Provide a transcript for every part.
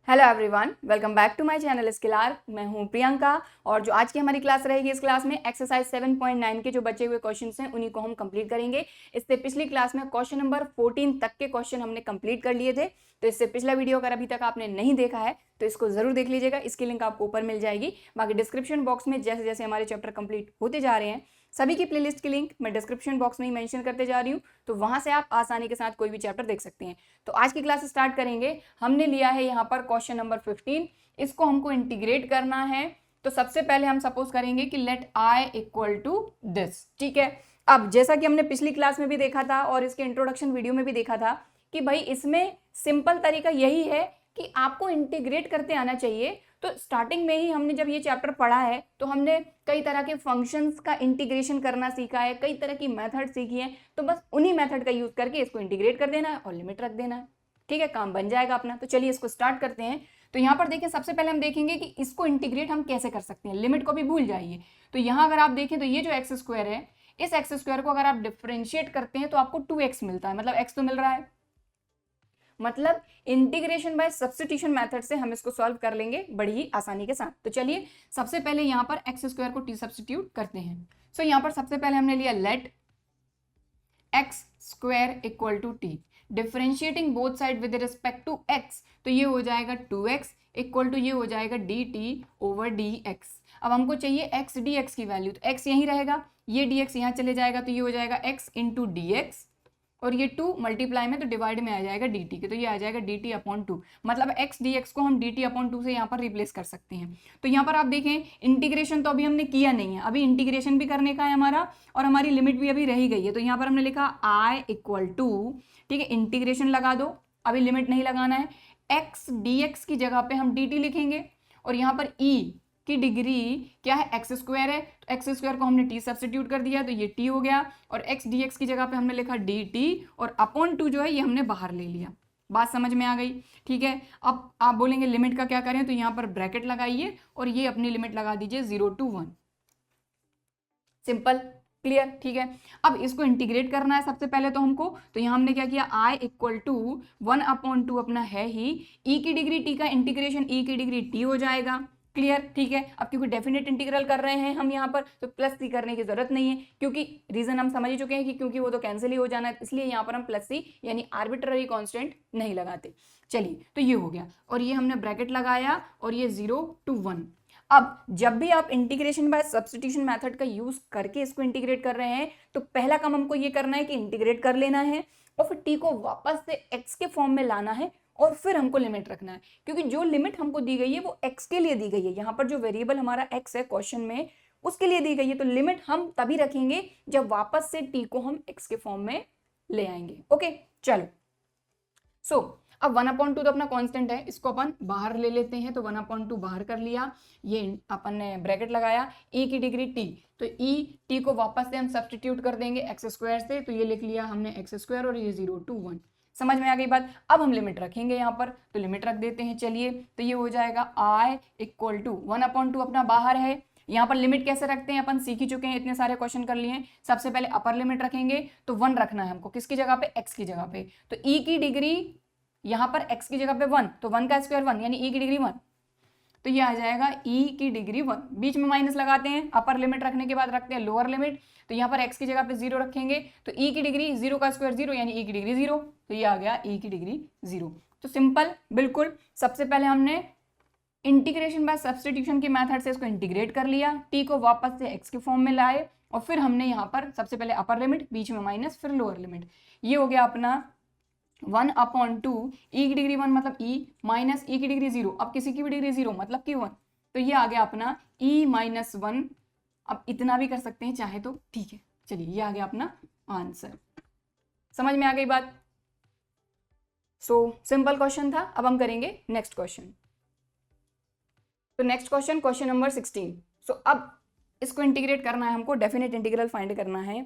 Hello everyone, welcome back to my channel Skillar. मैं हूं प्रियंका और जो आज की हमारी क्लास रहेगी, इस क्लास में एक्सरसाइज 7.9 के जो बचे हुए क्वेश्चंस हैं उन्हीं को हम कंप्लीट करेंगे। इससे पिछली क्लास में क्वेश्चन नंबर 14 तक के क्वेश्चन हमने कंप्लीट कर लिए थे। तो इससे पिछला वीडियो अगर अभी तक आपने नहीं देखा है तो इसको जरूर देख लीजिएगा। इसकी लिंक आपको ऊपर मिल जाएगी। बाकी डिस्क्रिप्शन बॉक्स में जैसे जैसे हमारे चैप्टर कंप्लीट होते जा रहे हैं सभी की प्लेलिस्ट की लिंक मैं डिस्क्रिप्शन बॉक्स में ही मेंशन करते जा रही हूँ, तो वहां से आप आसानी के साथ कोई भी चैप्टर देख सकते हैं। तो आज की क्लास स्टार्ट करेंगे। हमने लिया है यहाँ पर क्वेश्चन नंबर 15, इसको हमको इंटीग्रेट करना है। तो सबसे पहले हम सपोज करेंगे कि let I equal to this. ठीक है, अब जैसा कि हमने पिछली क्लास में भी देखा था और इसके इंट्रोडक्शन वीडियो में भी देखा था कि भाई इसमें सिंपल तरीका यही है कि आपको इंटीग्रेट करते आना चाहिए। तो स्टार्टिंग में ही हमने जब ये चैप्टर पढ़ा है तो हमने कई तरह के फंक्शंस का इंटीग्रेशन करना सीखा है, कई तरह की मेथड सीखी है। तो बस उन्हीं मेथड का यूज करके इसको इंटीग्रेट कर देना है और लिमिट रख देना है। ठीक है, काम बन जाएगा अपना। तो चलिए इसको स्टार्ट करते हैं। तो यहाँ पर देखिए, सबसे पहले हम देखेंगे कि इसको इंटीग्रेट हम कैसे कर सकते हैं। लिमिट को भी भूल जाइए। तो यहाँ अगर आप देखें तो ये जो एक्स स्क्वायर है, इस एक्स स्क्वायर को अगर आप डिफरेंशिएट करते हैं तो आपको 2x मिलता है, मतलब x तो मिल रहा है। मतलब इंटीग्रेशन बाय सब्स्टिट्यूशन मेथड से हम इसको सॉल्व कर लेंगे बड़ी ही आसानी के साथ। तो चलिए सबसे पहले यहाँ पर एक्स स्क्वायर को टी सब्स्टिट्यूट करते हैं। सो यहाँ पर सबसे पहले हमने लिया let x square equal to T, differentiating both side with respect to x. तो ये हो जाएगा 2x इक्वल टू ये हो जाएगा dt ओवर dx। अब हमको चाहिए x dx की वैल्यू, तो x यहीं रहेगा, ये dx यहाँ चले जाएगा, तो ये हो जाएगा x इंटू डी एक्स, और ये 2 मल्टीप्लाई में तो डिवाइड में आ जाएगा dt के, तो ये आ जाएगा dt अपॉन 2। मतलब x dx को हम dt अपॉन 2 से यहाँ पर रिप्लेस कर सकते हैं। तो यहाँ पर आप देखें इंटीग्रेशन तो अभी हमने किया नहीं है, अभी इंटीग्रेशन भी करने का है हमारा और हमारी लिमिट भी अभी रही गई है। तो यहाँ पर हमने लिखा i इक्वल टू, ठीक है, इंटीग्रेशन लगा दो, अभी लिमिट नहीं लगाना है। x dx की जगह पे हम dt लिखेंगे और यहाँ पर e की डिग्री क्या है, एक्स स्क्वायर है, तो एक्स स्क्वायर को हमने टी सब्स्टिट्यूट कर दिया तो ये टी हो गया, और एक्स डी एक्स की जगह पे हमने लिखा डी टी, और अपॉन 2 जो है ये हमने बाहर ले लिया। बात समझ में आ गई? ठीक है, अब आप बोलेंगे लिमिट का क्या करें, तो यहाँ पर ब्रैकेट लगाइए और ये अपनी लिमिट लगा दीजिए 0 to 1। Simple, clear? ठीक है, अब इसको इंटीग्रेट करना है सबसे पहले तो हमको। तो यहाँ हमने क्या किया, i इक्वल टू 1 अपॉन 2 अपना है ही, e की डिग्री t का इंटीग्रेशन e की डिग्री t हो जाएगा। क्लियर? ठीक है, अब क्योंकि डेफिनेट इंटीग्रल कर रहे हैं हम यहाँ पर, तो प्लस सी करने की जरूरत नहीं है, क्योंकि रीजन हम समझ ही चुके हैं कि क्योंकि वो तो कैंसिल ही हो जाना है, इसलिए यहाँ पर हम प्लस सी यानी आर्बिट्ररी कांस्टेंट नहीं लगाते। चलिए, तो ये हो गया और ये हमने ब्रैकेट लगाया और ये 0 to 1। अब जब भी आप इंटीग्रेशन बाय सब्स्टिट्यूशन मेथड का यूज करके इसको इंटीग्रेट कर रहे हैं तो पहला काम हमको ये करना है कि इंटीग्रेट कर लेना है और फिर टी को वापस से एक्स के फॉर्म में लाना है और फिर हमको लिमिट रखना है, क्योंकि जो लिमिट हमको दी गई है वो एक्स के लिए दी गई है। यहाँ पर जो वेरिएबल हमारा एक्स है क्वेश्चन में उसके लिए दी गई है, तो लिमिट हम तभी रखेंगे जब वापस से टी को हम एक्स के फॉर्म में ले आएंगे। ओके, चलो। सो अब 1/2 तो अपना कांस्टेंट है, इसको अपन बाहर ले लेते हैं। तो 1/2 बाहर कर लिया, ये अपन ने ब्रैकेट लगाया, e की डिग्री t, तो e t को वापस से हम सब्स्टिट्यूट कर देंगे एक्स स्क्वायर से, तो ये लिख लिया हमने एक्स स्क्वायर और ये 0 to 1। समझ में आ गई बात? अब हम लिमिट रखेंगे यहाँ पर, तो लिमिट रख देते हैं। चलिए, तो ये हो जाएगा i इक्वल टू 1/2 अपना बाहर है। यहाँ पर लिमिट कैसे रखते हैं अपन सीख ही चुके हैं, इतने सारे क्वेश्चन कर लिए हैं। सबसे पहले अपर लिमिट रखेंगे तो 1 रखना है हमको, किसकी जगह पे, x की जगह पे। तो e की डिग्री यहाँ पर x की जगह पे 1, तो 1 का स्क्वायर 1 यानी e की डिग्री 1, तो ये आ जाएगा e की डिग्री 1। बीच में माइनस लगाते हैं, अपर लिमिट रखने के बाद रखते हैं लोअर लिमिट। तो यहाँ पर x की जगह पे 0 रखेंगे, तो e की डिग्री 0 का स्क्वायर 0 यानी e की डिग्री 0, तो ये आ गया e की डिग्री 0। तो सिंपल, बिल्कुल। सबसे पहले हमने इंटीग्रेशन बाय सब्स्टिट्यूशन के मेथड से इसको इंटीग्रेट कर लिया, टी को वापस से एक्स के फॉर्म में लाए और फिर हमने यहाँ पर सबसे पहले अपर लिमिट, बीच में माइनस, फिर लोअर लिमिट। ये हो गया अपना 1/2, e की डिग्री 1 मतलब e माइनस e की डिग्री 0, अब किसी की भी डिग्री 0 मतलब कि 1, तो ये आ गया अपना e माइनस 1। अब इतना भी कर सकते हैं चाहे तो, ठीक है। चलिए, ये आ गया अपना आंसर। समझ में आ गई बात? सो सिंपल क्वेश्चन था। अब हम करेंगे नेक्स्ट क्वेश्चन। तो नेक्स्ट क्वेश्चन, क्वेश्चन नंबर 16। सो अब इसको इंटीग्रेट करना है हमको, डेफिनेट इंटीग्रल फाइंड करना है।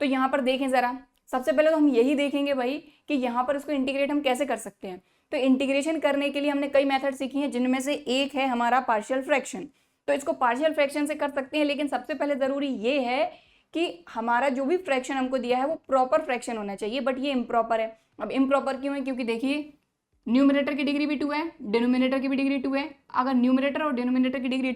तो यहाँ पर देखें जरा, सबसे पहले तो हम यही देखेंगे भाई कि यहाँ पर इसको इंटीग्रेट हम कैसे कर सकते हैं। तो इंटीग्रेशन करने के लिए हमने कई मेथड सीखी हैं, जिनमें से एक है हमारा पार्शियल फ्रैक्शन। तो इसको पार्शियल फ्रैक्शन से कर सकते हैं, लेकिन सबसे पहले जरूरी ये है कि हमारा जो भी फ्रैक्शन हमको दिया है वो प्रॉपर फ्रैक्शन होना चाहिए, बट ये इम्प्रॉपर है। अब इम्प्रॉपर क्यों है? क्योंकि देखिए न्यूमरेटर की डिग्री भी 2 है, डिनोमिनेटर की भी डिग्री 2 है। अगर न्यूमरेटर और डिनोमिनेटर की डिग्री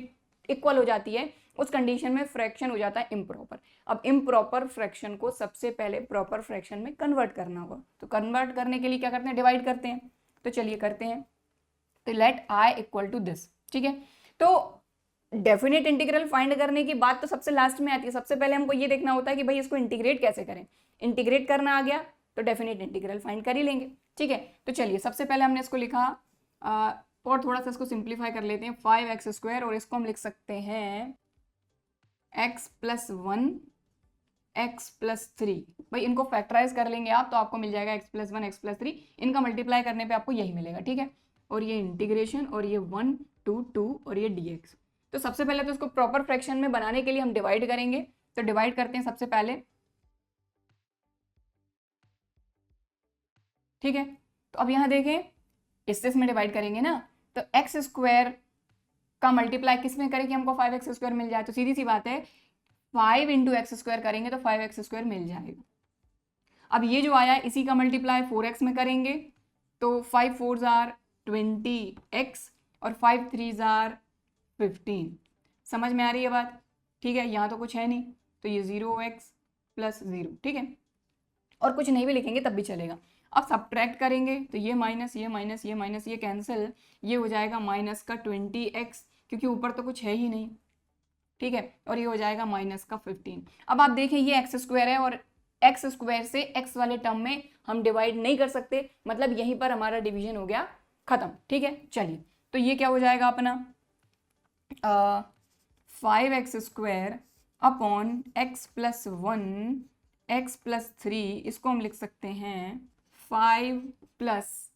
इक्वल हो जाती है उस कंडीशन में फ्रैक्शन हो जाता है इम्प्रॉपर। अब इम्प्रॉपर फ्रैक्शन को सबसे पहले प्रॉपर फ्रैक्शन में कन्वर्ट करना होगा, तो कन्वर्ट करने के लिए क्या करते हैं, डिवाइड करते हैं। तो चलिए करते हैं। तो let I equal to this, ठीक है। तो डेफिनेट इंटीग्रल फाइंड करने की बात तो सबसे लास्ट में आती है, सबसे पहले हमको ये देखना होता है कि भाई इसको इंटीग्रेट कैसे करें। इंटीग्रेट करना आ गया तो डेफिनेट इंटीग्रल फाइंड कर ही लेंगे, ठीक है। तो चलिए सबसे पहले हमने इसको लिखा और थोड़ा सा इसको सिंप्लीफाई कर लेते हैं, 5x² और इसको हम लिख सकते हैं x + 1 x + 3। भाई इनको फैक्टराइज कर लेंगे आप तो आपको मिल जाएगा x + 1 x + 3, इनका मल्टीप्लाई करने पे आपको यही मिलेगा, ठीक है। और ये इंटीग्रेशन और ये 1 2 2 और ये dx। तो सबसे पहले तो इसको प्रॉपर फ्रैक्शन में बनाने के लिए हम डिवाइड करेंगे, तो डिवाइड करते हैं सबसे पहले, ठीक है। तो अब यहाँ देखें इससे इसमें डिवाइड करेंगे ना, तो x² का मल्टीप्लाई किस में करें कि हमको 5x² मिल जाए, तो सीधी सी बात है 5 × x² करेंगे तो 5x² मिल जाएगा। अब ये जो आया इसी का मल्टीप्लाई 4x में करेंगे तो 5 4s are 20x और 5 3s are 15। समझ में आ रही है बात, ठीक है। यहाँ तो कुछ है नहीं तो ये 0x + 0, ठीक है। और कुछ नहीं भी लिखेंगे तब भी चलेगा। अब सब्ट्रैक्ट करेंगे तो ये माइनस ये माइनस ये माइनस ये कैंसिल, ये हो जाएगा माइनस का 20x क्योंकि ऊपर तो कुछ है ही नहीं, ठीक है। और ये हो जाएगा माइनस का 15। अब आप देखें ये x² है और x² से x वाले टर्म में हम डिवाइड नहीं कर सकते, मतलब यहीं पर हमारा डिवीजन हो गया खत्म, ठीक है। चलिए तो ये क्या हो जाएगा अपना 5x² अपॉन x + 1 x + 3, इसको हम लिख सकते हैं 5 +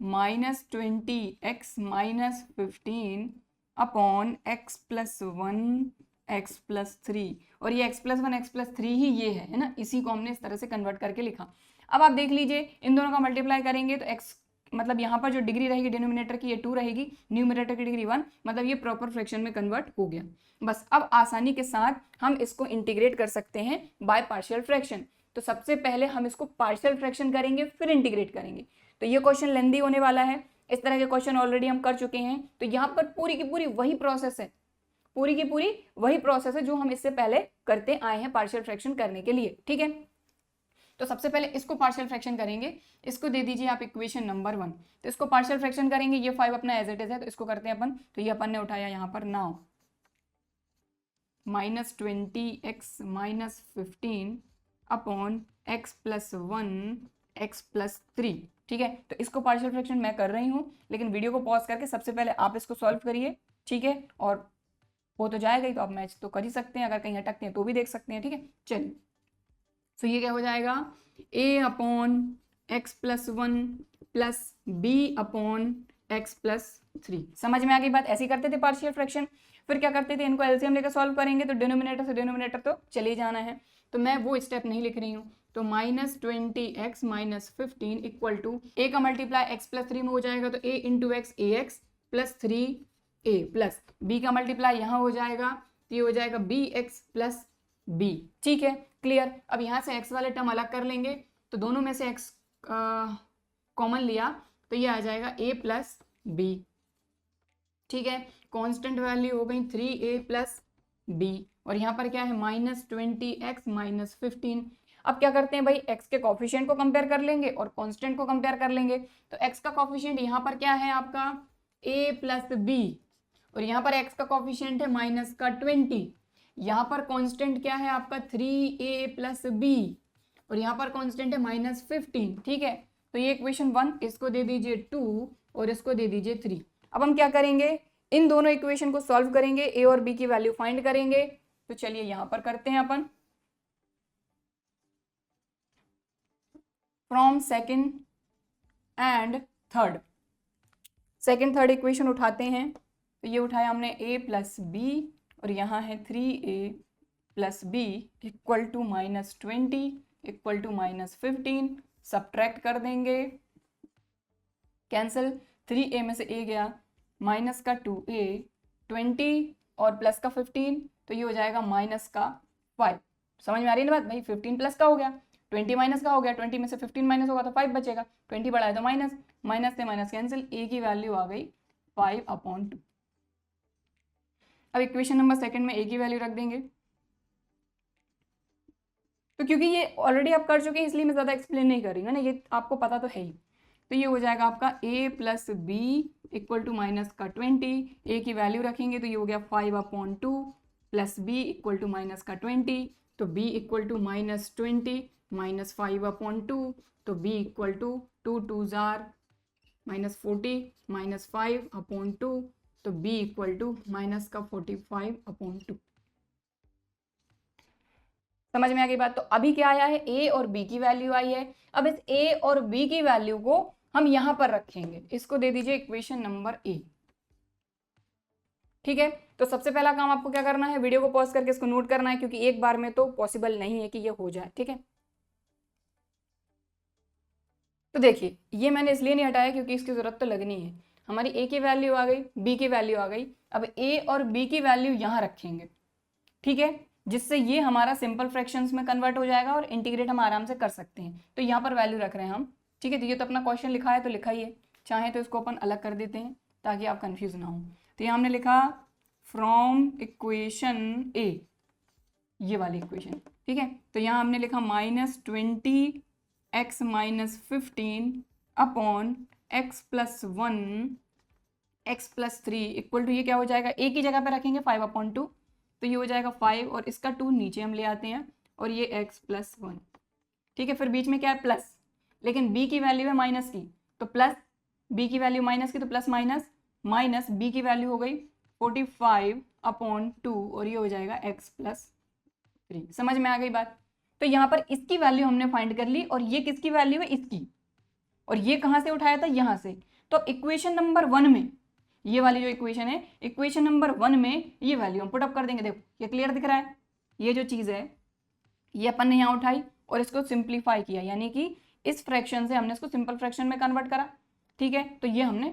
-20x - 15 अपॉन x + 1 x + 3। और ये x + 1 x + 3 ही ये है ना, इसी को हमने इस तरह से कन्वर्ट करके लिखा। अब आप देख लीजिए इन दोनों का मल्टीप्लाई करेंगे तो x मतलब यहाँ पर जो डिग्री रहेगी डिनोमिनेटर की ये 2 रहेगी, न्यूमरेटर की डिग्री 1, मतलब ये प्रॉपर फ्रैक्शन में कन्वर्ट हो गया। बस अब आसानी के साथ हम इसको इंटीग्रेट कर सकते हैं बाय पार्शियल फ्रैक्शन। तो सबसे पहले हम इसको पार्शियल फ्रैक्शन करेंगे फिर इंटीग्रेट करेंगे। तो ये क्वेश्चन लेंदी होने वाला है, इस तरह के क्वेश्चन ऑलरेडी हम कर चुके हैं। तो यहाँ पर पूरी की पूरी वही प्रोसेस है, पूरी की पूरी वही प्रोसेस है जो हम इससे पहले करते आए हैं पार्शियल फ्रैक्शन करने के लिए, ठीक है। तो सबसे पहले इसको पार्शियल फ्रैक्शन करेंगे, इसको दे दीजिए आप इक्वेशन नंबर 1। तो इसको पार्शियल फ्रैक्शन करेंगे, ये 5 अपना एज इट इज है तो इसको करते हैं अपन। तो ये अपन ने उठाया यहाँ पर now -20x - 15 upon x + 1 x + 3, ठीक है। तो इसको पार्शियल फ्रैक्शन मैं कर रही हूँ, लेकिन वीडियो को पॉज करके सबसे पहले आप इसको सॉल्व करिए, ठीक है। और हो तो जाएगा ही, तो आप मैच तो कर ही सकते हैं, अगर कहीं अटकते हैं तो भी देख सकते हैं, ठीक है। चलिए तो ये क्या हो जाएगा a upon x + 1 plus b upon x + 3। समझ में आ गई बात, ऐसे ही करते थे पार्शियल फ्रैक्शन। फिर क्या करते थे, इनको एलसीएम लेकर सॉल्व करेंगे तो डिनोमिनेटर से डिनोमिनेटर तो चले जाना है, तो मैं वो स्टेप नहीं लिख रही हूँ। तो -20x - 15 इक्वल टू a का मल्टीप्लाई x + 3 में हो जाएगा तो a × x ax + 3a plus b का मल्टीप्लाई यहाँ हो जाएगा तो ये हो जाएगा bx + b, ठीक है। क्लियर। अब यहाँ से x वाले टर्म अलग कर लेंगे तो दोनों में से x कॉमन लिया तो ये आ जाएगा a + b, ठीक है। कांस्टेंट वैल्यू हो गई 3a + b और यहाँ पर क्या है -20x - 15। अब क्या करते हैं भाई, x के कोफिशिएंट को कंपेयर कर लेंगे और कांस्टेंट को कंपेयर कर लेंगे। तो x का कोफिशिएंट यहाँ पर क्या है आपका a + b और यहाँ पर x का कोफिशिएंट है -20। यहाँ पर कांस्टेंट क्या है आपका 3a + b और यहाँ पर कांस्टेंट है -15, ठीक है। तो ये इक्वेशन 1, इसको दे दीजिए 2 और इसको दे दीजिए 3। अब हम क्या करेंगे, इन दोनों इक्वेशन को सॉल्व करेंगे, a और b की वैल्यू फाइंड करेंगे। तो चलिए यहाँ पर करते हैं अपन from second and third. Second third equation उठाते हैं, तो ये उठाया हमने a + b और यहाँ है 3a + b equal to -20 equal to -15। Subtract कर देंगे, कैंसिल, 3a में से a गया, माइनस का 2a, 20 और प्लस का 15 तो ये हो जाएगा -5। समझ में आ रही है ना बात भाई, 15 प्लस का हो गया, 20 माइनस का हो गया, 20 में से 15 माइनस होगा तो 5 बचेगा, 20 बढ़ा है तो माइनस, माइनस से माइनस कैंसिल, ए की वैल्यू आ गई 5/2। अब इक्वेशन नंबर सेकंड में ए की वैल्यू रख देंगे। तो क्योंकि ये ऑलरेडी आप कर चुके हैं इसलिए मैं ज़्यादा एक्सप्लेन नहीं कर रही हूँ ना, ये आपको पता तो है ही। तो ये हो जाएगा आपका a plus B equal to minus का 20, a की वैल्यू रखेंगे तो ये हो गया 5/2 plus b equal to minus का 20, तो b equal to minus 20 minus 5/2, तो b इक्वल टू 2 2 जार माइनस 40 माइनस 5/2, तो b इक्वल टू माइनस का 45/2। समझ में आ गई बात। तो अभी क्या आया है, a और b की वैल्यू आई है। अब इस a और b की वैल्यू को हम यहां पर रखेंगे, इसको दे दीजिए इक्वेशन नंबर a। ठीक है, तो सबसे पहला काम आपको क्या करना है, वीडियो को पॉज करके इसको नोट करना है, क्योंकि एक बार में तो पॉसिबल नहीं है कि ये हो जाए। ठीक है, तो देखिए ये मैंने इसलिए नहीं हटाया क्योंकि इसकी जरूरत तो लगनी है। हमारी a की वैल्यू आ गई, b की वैल्यू आ गई। अब a और b की वैल्यू यहां रखेंगे, ठीक है, जिससे ये हमारा सिंपल फ्रैक्शंस में कन्वर्ट हो जाएगा और इंटीग्रेट हम आराम से कर सकते हैं। तो यहाँ पर वैल्यू रख रहे हैं हम। ठीक है, तो ये तो अपना क्वेश्चन लिखा है तो लिखा ही है, चाहे तो इसको अपन अलग कर देते हैं ताकि आप कंफ्यूज ना हो। तो यहाँ हमने लिखा फ्रॉम इक्वेशन ए, ये वाली इक्वेशन। ठीक है, तो यहाँ हमने लिखा -20x - 15 upon x + 1 x + 3 equal to, ये क्या हो जाएगा, a की जगह पे रखेंगे 5/2, तो ये हो जाएगा 5 और इसका 2 नीचे हम ले आते हैं और ये x + 1। ठीक है, फिर बीच में क्या है प्लस, लेकिन b की वैल्यू है माइनस की तो प्लस, b की वैल्यू माइनस की तो प्लस माइनस, माइनस b की वैल्यू हो गई 45/2 और ये हो जाएगा x + 3। समझ में आ गई बात। तो यहाँ पर इसकी वैल्यू हमने फाइंड कर ली और ये किसकी वैल्यू है, इसकी, और ये कहाँ से उठाया था, यहाँ से। तो अब इक्वेशन नंबर 1 में ये वाली जो इक्वेशन है, इक्वेशन नंबर 1 में ये वैल्यू हम पुट अप कर देंगे। देखो ये क्लियर दिख रहा है, ये जो चीज़ है ये अपन ने यहाँ उठाई और इसको सिंप्लीफाई किया, यानी कि इस फ्रैक्शन से हमने इसको सिंपल फ्रैक्शन में कन्वर्ट करा। ठीक है, तो ये हमने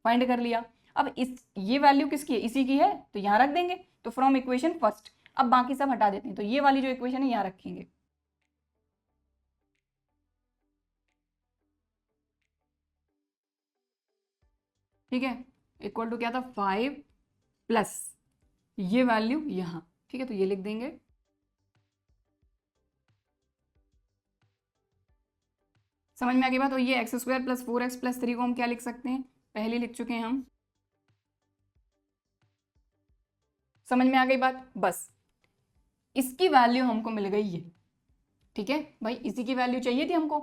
फाइंड कर लिया। अब ये वैल्यू किसकी है, इसी की है, तो यहाँ रख देंगे। तो फ्रॉम इक्वेशन फर्स्ट, अब बाकी सब हटा देते हैं, तो ये वाली जो इक्वेशन है यहाँ रखेंगे। ठीक है, इक्वल टू क्या था 5 प्लस ये वैल्यू यहाँ। ठीक है, तो ये लिख देंगे। समझ में आ गई बात। तो ये x² + 4x + 3 को हम क्या लिख सकते हैं, पहले लिख चुके हैं हम। समझ में आ गई बात। बस इसकी वैल्यू हमको मिल गई ये। ठीक है भाई, इसी की वैल्यू चाहिए थी हमको।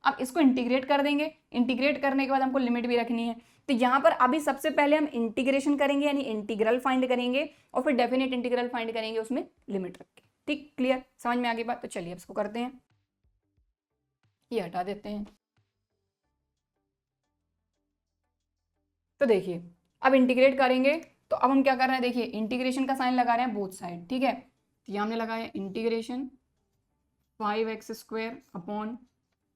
अब इसको इंटीग्रेट कर देंगे, इंटीग्रेट करने के बाद हमको लिमिट भी रखनी है। तो यहाँ पर अभी सबसे पहले हम इंटीग्रेशन करेंगे, यानी इंटीग्रल फाइंड करेंगे और फिर डेफिनेट इंटीग्रल फाइंड करेंगे उसमें लिमिट रख के। ठीक, क्लियर, समझ में आ गई बात। तो चलिए अब इसको करते हैं, ये हटा देते हैं। तो देखिए अब इंटीग्रेट करेंगे, तो अब हम क्या कर रहे हैं, देखिए इंटीग्रेशन का साइन लगा रहे हैं बोथ साइड। ठीक है, तो यहाँ हमने लगाया integration 5x² upon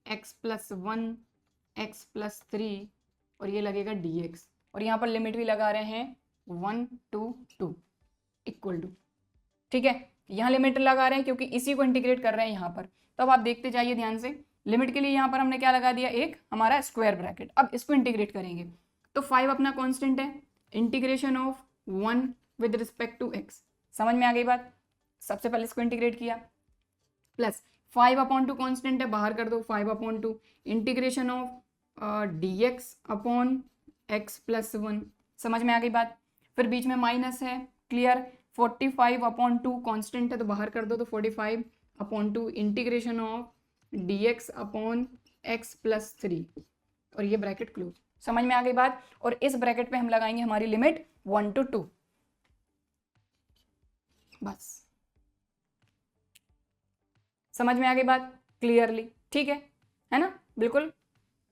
x + 1 x + 3 और ये लगेगा dx, और यहाँ पर लिमिट भी लगा रहे हैं 1 2 2 इक्वल टू। ठीक है, यहाँ लिमिट लगा रहे हैं क्योंकि इसी को इंटीग्रेट कर रहे हैं यहाँ पर। तो अब आप देखते जाइए ध्यान से, लिमिट के लिए यहाँ पर हमने क्या लगा दिया, एक हमारा स्क्वायर ब्रैकेट। अब इसको इंटीग्रेट करेंगे तो 5 अपना कांस्टेंट है, integration of 1 with respect to x। समझ में आ गई बात। सबसे पहले इसको इंटीग्रेट किया, प्लस 5/2 कांस्टेंट है, बाहर कर दो 5/2, integration of dx upon x + 1। समझ में आ गई बात। फिर बीच में माइनस है, क्लियर, 45/2 कांस्टेंट है तो बाहर कर दो, तो 45/2 integration of dx upon x + 3 और ये ब्रैकेट क्लोज। समझ में आ गई बात। और इस ब्रैकेट पे हम लगाएंगे हमारी लिमिट 1 to 2। बस समझ में आ गई बात क्लियरली। ठीक है ना, बिल्कुल।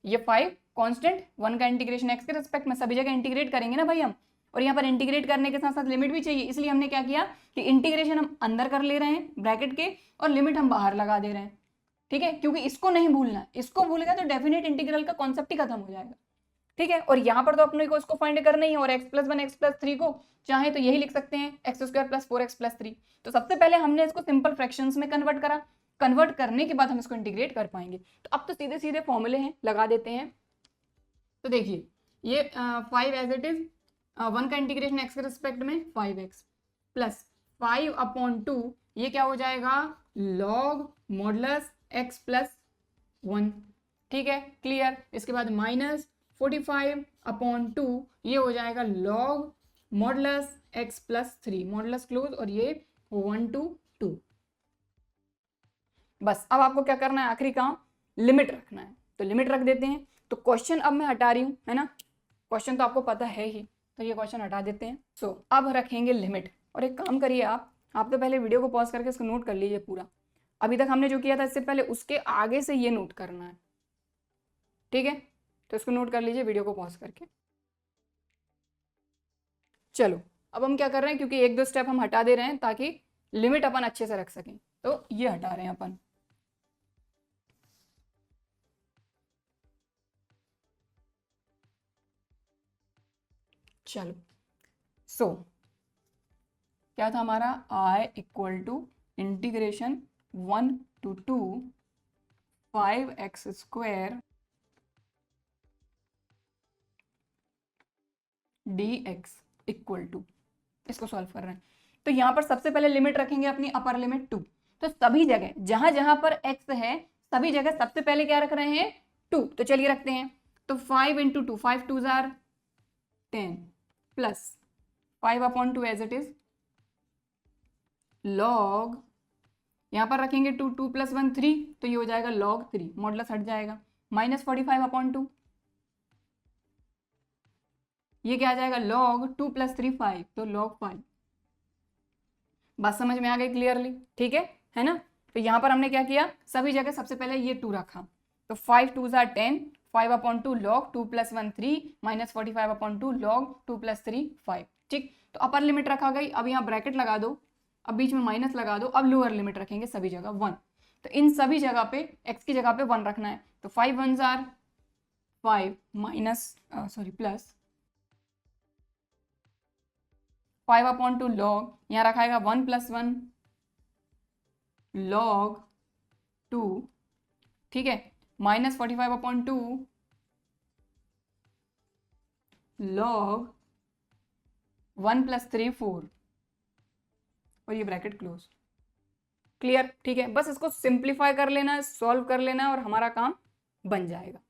ये 5 कांस्टेंट, 1 का इंटीग्रेशन x के रिस्पेक्ट में, सभी जगह इंटीग्रेट करेंगे ना भाई हम, और यहाँ पर इंटीग्रेट करने के साथ साथ लिमिट भी चाहिए, इसलिए हमने क्या किया कि इंटीग्रेशन हम अंदर कर ले रहे हैं ब्रैकेट के और लिमिट हम बाहर लगा दे रहे हैं। ठीक है, क्योंकि इसको नहीं भूलना, इसको भूलेगा तो डेफिनेट इंटीग्रल का कॉन्सेप्ट ही खत्म हो जाएगा। ठीक है, और यहाँ पर तो अपने को इसको फाइंड करना ही है, और x + 1 x + 3 को चाहे तो यही लिख सकते हैं x² + 4x + 3। तो सबसे पहले हमने इसको सिंपल फ्रैक्शंस में कन्वर्ट करा, कन्वर्ट करने के बाद हम इसको इंटीग्रेट कर पाएंगे। तो अब तो सीधे सीधे फॉर्मूले हैं, लगा देते हैं। तो देखिए ये 5 एज इट इज 1 का इंटीग्रेशन x के रिस्पेक्ट में 5x प्लस 5/2 ये क्या हो जाएगा log मॉडुलस x प्लस 1। ठीक है क्लियर। इसके बाद माइनस 45/2 ये हो जाएगा log modulus x plus 3 modulus close और ये 1 to 2। बस अब आपको क्या करना है आखिरी काम लिमिट रखना है, तो लिमिट रख देते हैं। तो क्वेश्चन अब मैं हटा रही हूँ है ना, क्वेश्चन तो आपको पता है ही, तो ये क्वेश्चन हटा देते हैं। सो अब रखेंगे लिमिट। और एक काम करिए आप तो पहले वीडियो को पॉज करके इसको नोट कर लीजिए पूरा। अभी तक हमने जो किया था इससे पहले उसके आगे से ये नोट करना है, ठीक है। तो इसको नोट कर लीजिए वीडियो को पॉज करके। चलो अब हम क्या कर रहे हैं, क्योंकि 1-2 स्टेप हम हटा दे रहे हैं ताकि लिमिट अपन अच्छे से रख सकें, तो ये हटा रहे हैं अपन। चलो सो क्या था हमारा I equal to integration 1 to 2 5x square dx equal to, इसको सॉल्व कर रहे हैं। तो यहाँ पर सबसे पहले लिमिट रखेंगे अपनी अपर लिमिट 2। तो सभी जगह जहां जहां पर x है सभी जगह सबसे पहले क्या रख रहे हैं 2। तो चलिए रखते हैं। तो 5 × 2 5 2 जार 10 plus 5/2 as it is log, यहां पर रखेंगे 2 2 + 1 3, तो ये हो जाएगा log 3 मॉडुलस हट जाएगा माइनस 45/2 ये क्या आ जाएगा log 2 + 3 5, तो log 5। बात समझ में आ गई क्लियरली, ठीक है ना। तो यहां पर हमने क्या किया सभी जगह सबसे पहले ये 2 रखा। तो 5 2 जार 10 5/2 log 2 + 1 3 माइनस 45/2 log 2 + 3 5। ठीक, तो अपर लिमिट रखा गई। अब यहाँ ब्रैकेट लगा दो, अब बीच में माइनस लगा दो। अब लोअर लिमिट रखेंगे सभी जगह 1। तो इन सभी जगह पे x की जगह पे 1 रखना है। तो 5 1 जार 5 माइनस प्लस 5/2 log, यहाँ रखाएगा 1 + 1 log 2, ठीक है, माइनस 45/2 log 1 + 3 4 और ये ब्रैकेट क्लोज। क्लियर, ठीक है। बस इसको सिंप्लीफाई कर लेना है, सॉल्व कर लेना है और हमारा काम बन जाएगा।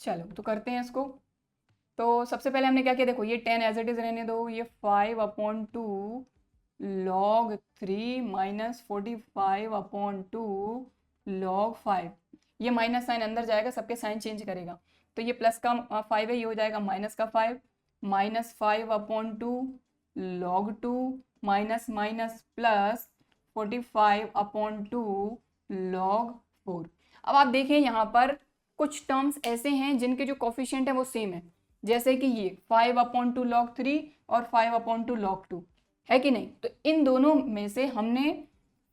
चलो तो करते हैं इसको। तो सबसे पहले हमने क्या किया, देखो ये 10 एज इट इज रहने दो, ये 5/2 log 3 माइनस 45/2 log 5। ये माइनस साइन अंदर जाएगा, सबके साइन चेंज करेगा। तो ये प्लस का 5 है, ये हो जाएगा माइनस का 5 minus 5/2 log 2 minus minus plus 45/2 log 4। अब आप देखें यहाँ पर कुछ टर्म्स ऐसे हैं जिनके जो कोफिशिएंट है वो सेम है, जैसे कि ये 5/2 log 3 और 5/2 log 2 है कि नहीं। तो इन दोनों में से हमने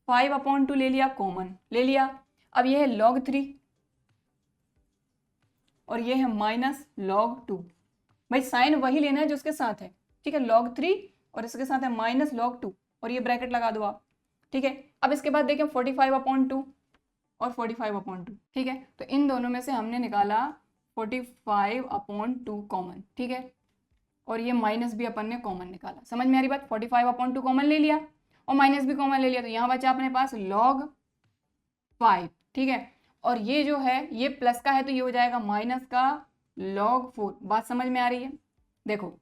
5/2 ले लिया, कॉमन ले लिया। अब ये है log 3 और ये है माइनस log 2। भाई साइन वही लेना है जो उसके साथ है, ठीक है। log 3 और इसके साथ है माइनस log 2 और ये ब्रैकेट लगा दो आप, ठीक है। अब इसके बाद देखें 45/2 और 45/2, ठीक है। तो इन दोनों में से हमने निकाला 45/2 कॉमन, ठीक है। और ये माइनस भी अपन ने कॉमन निकाला। समझ में आ रही बात, 45/2 कॉमन ले लिया और माइनस भी कॉमन ले लिया, तो यहाँ बचा अपने पास log 5, ठीक है। और ये जो है ये प्लस का है तो ये हो जाएगा माइनस का log 4। बात समझ में आ रही है। देखो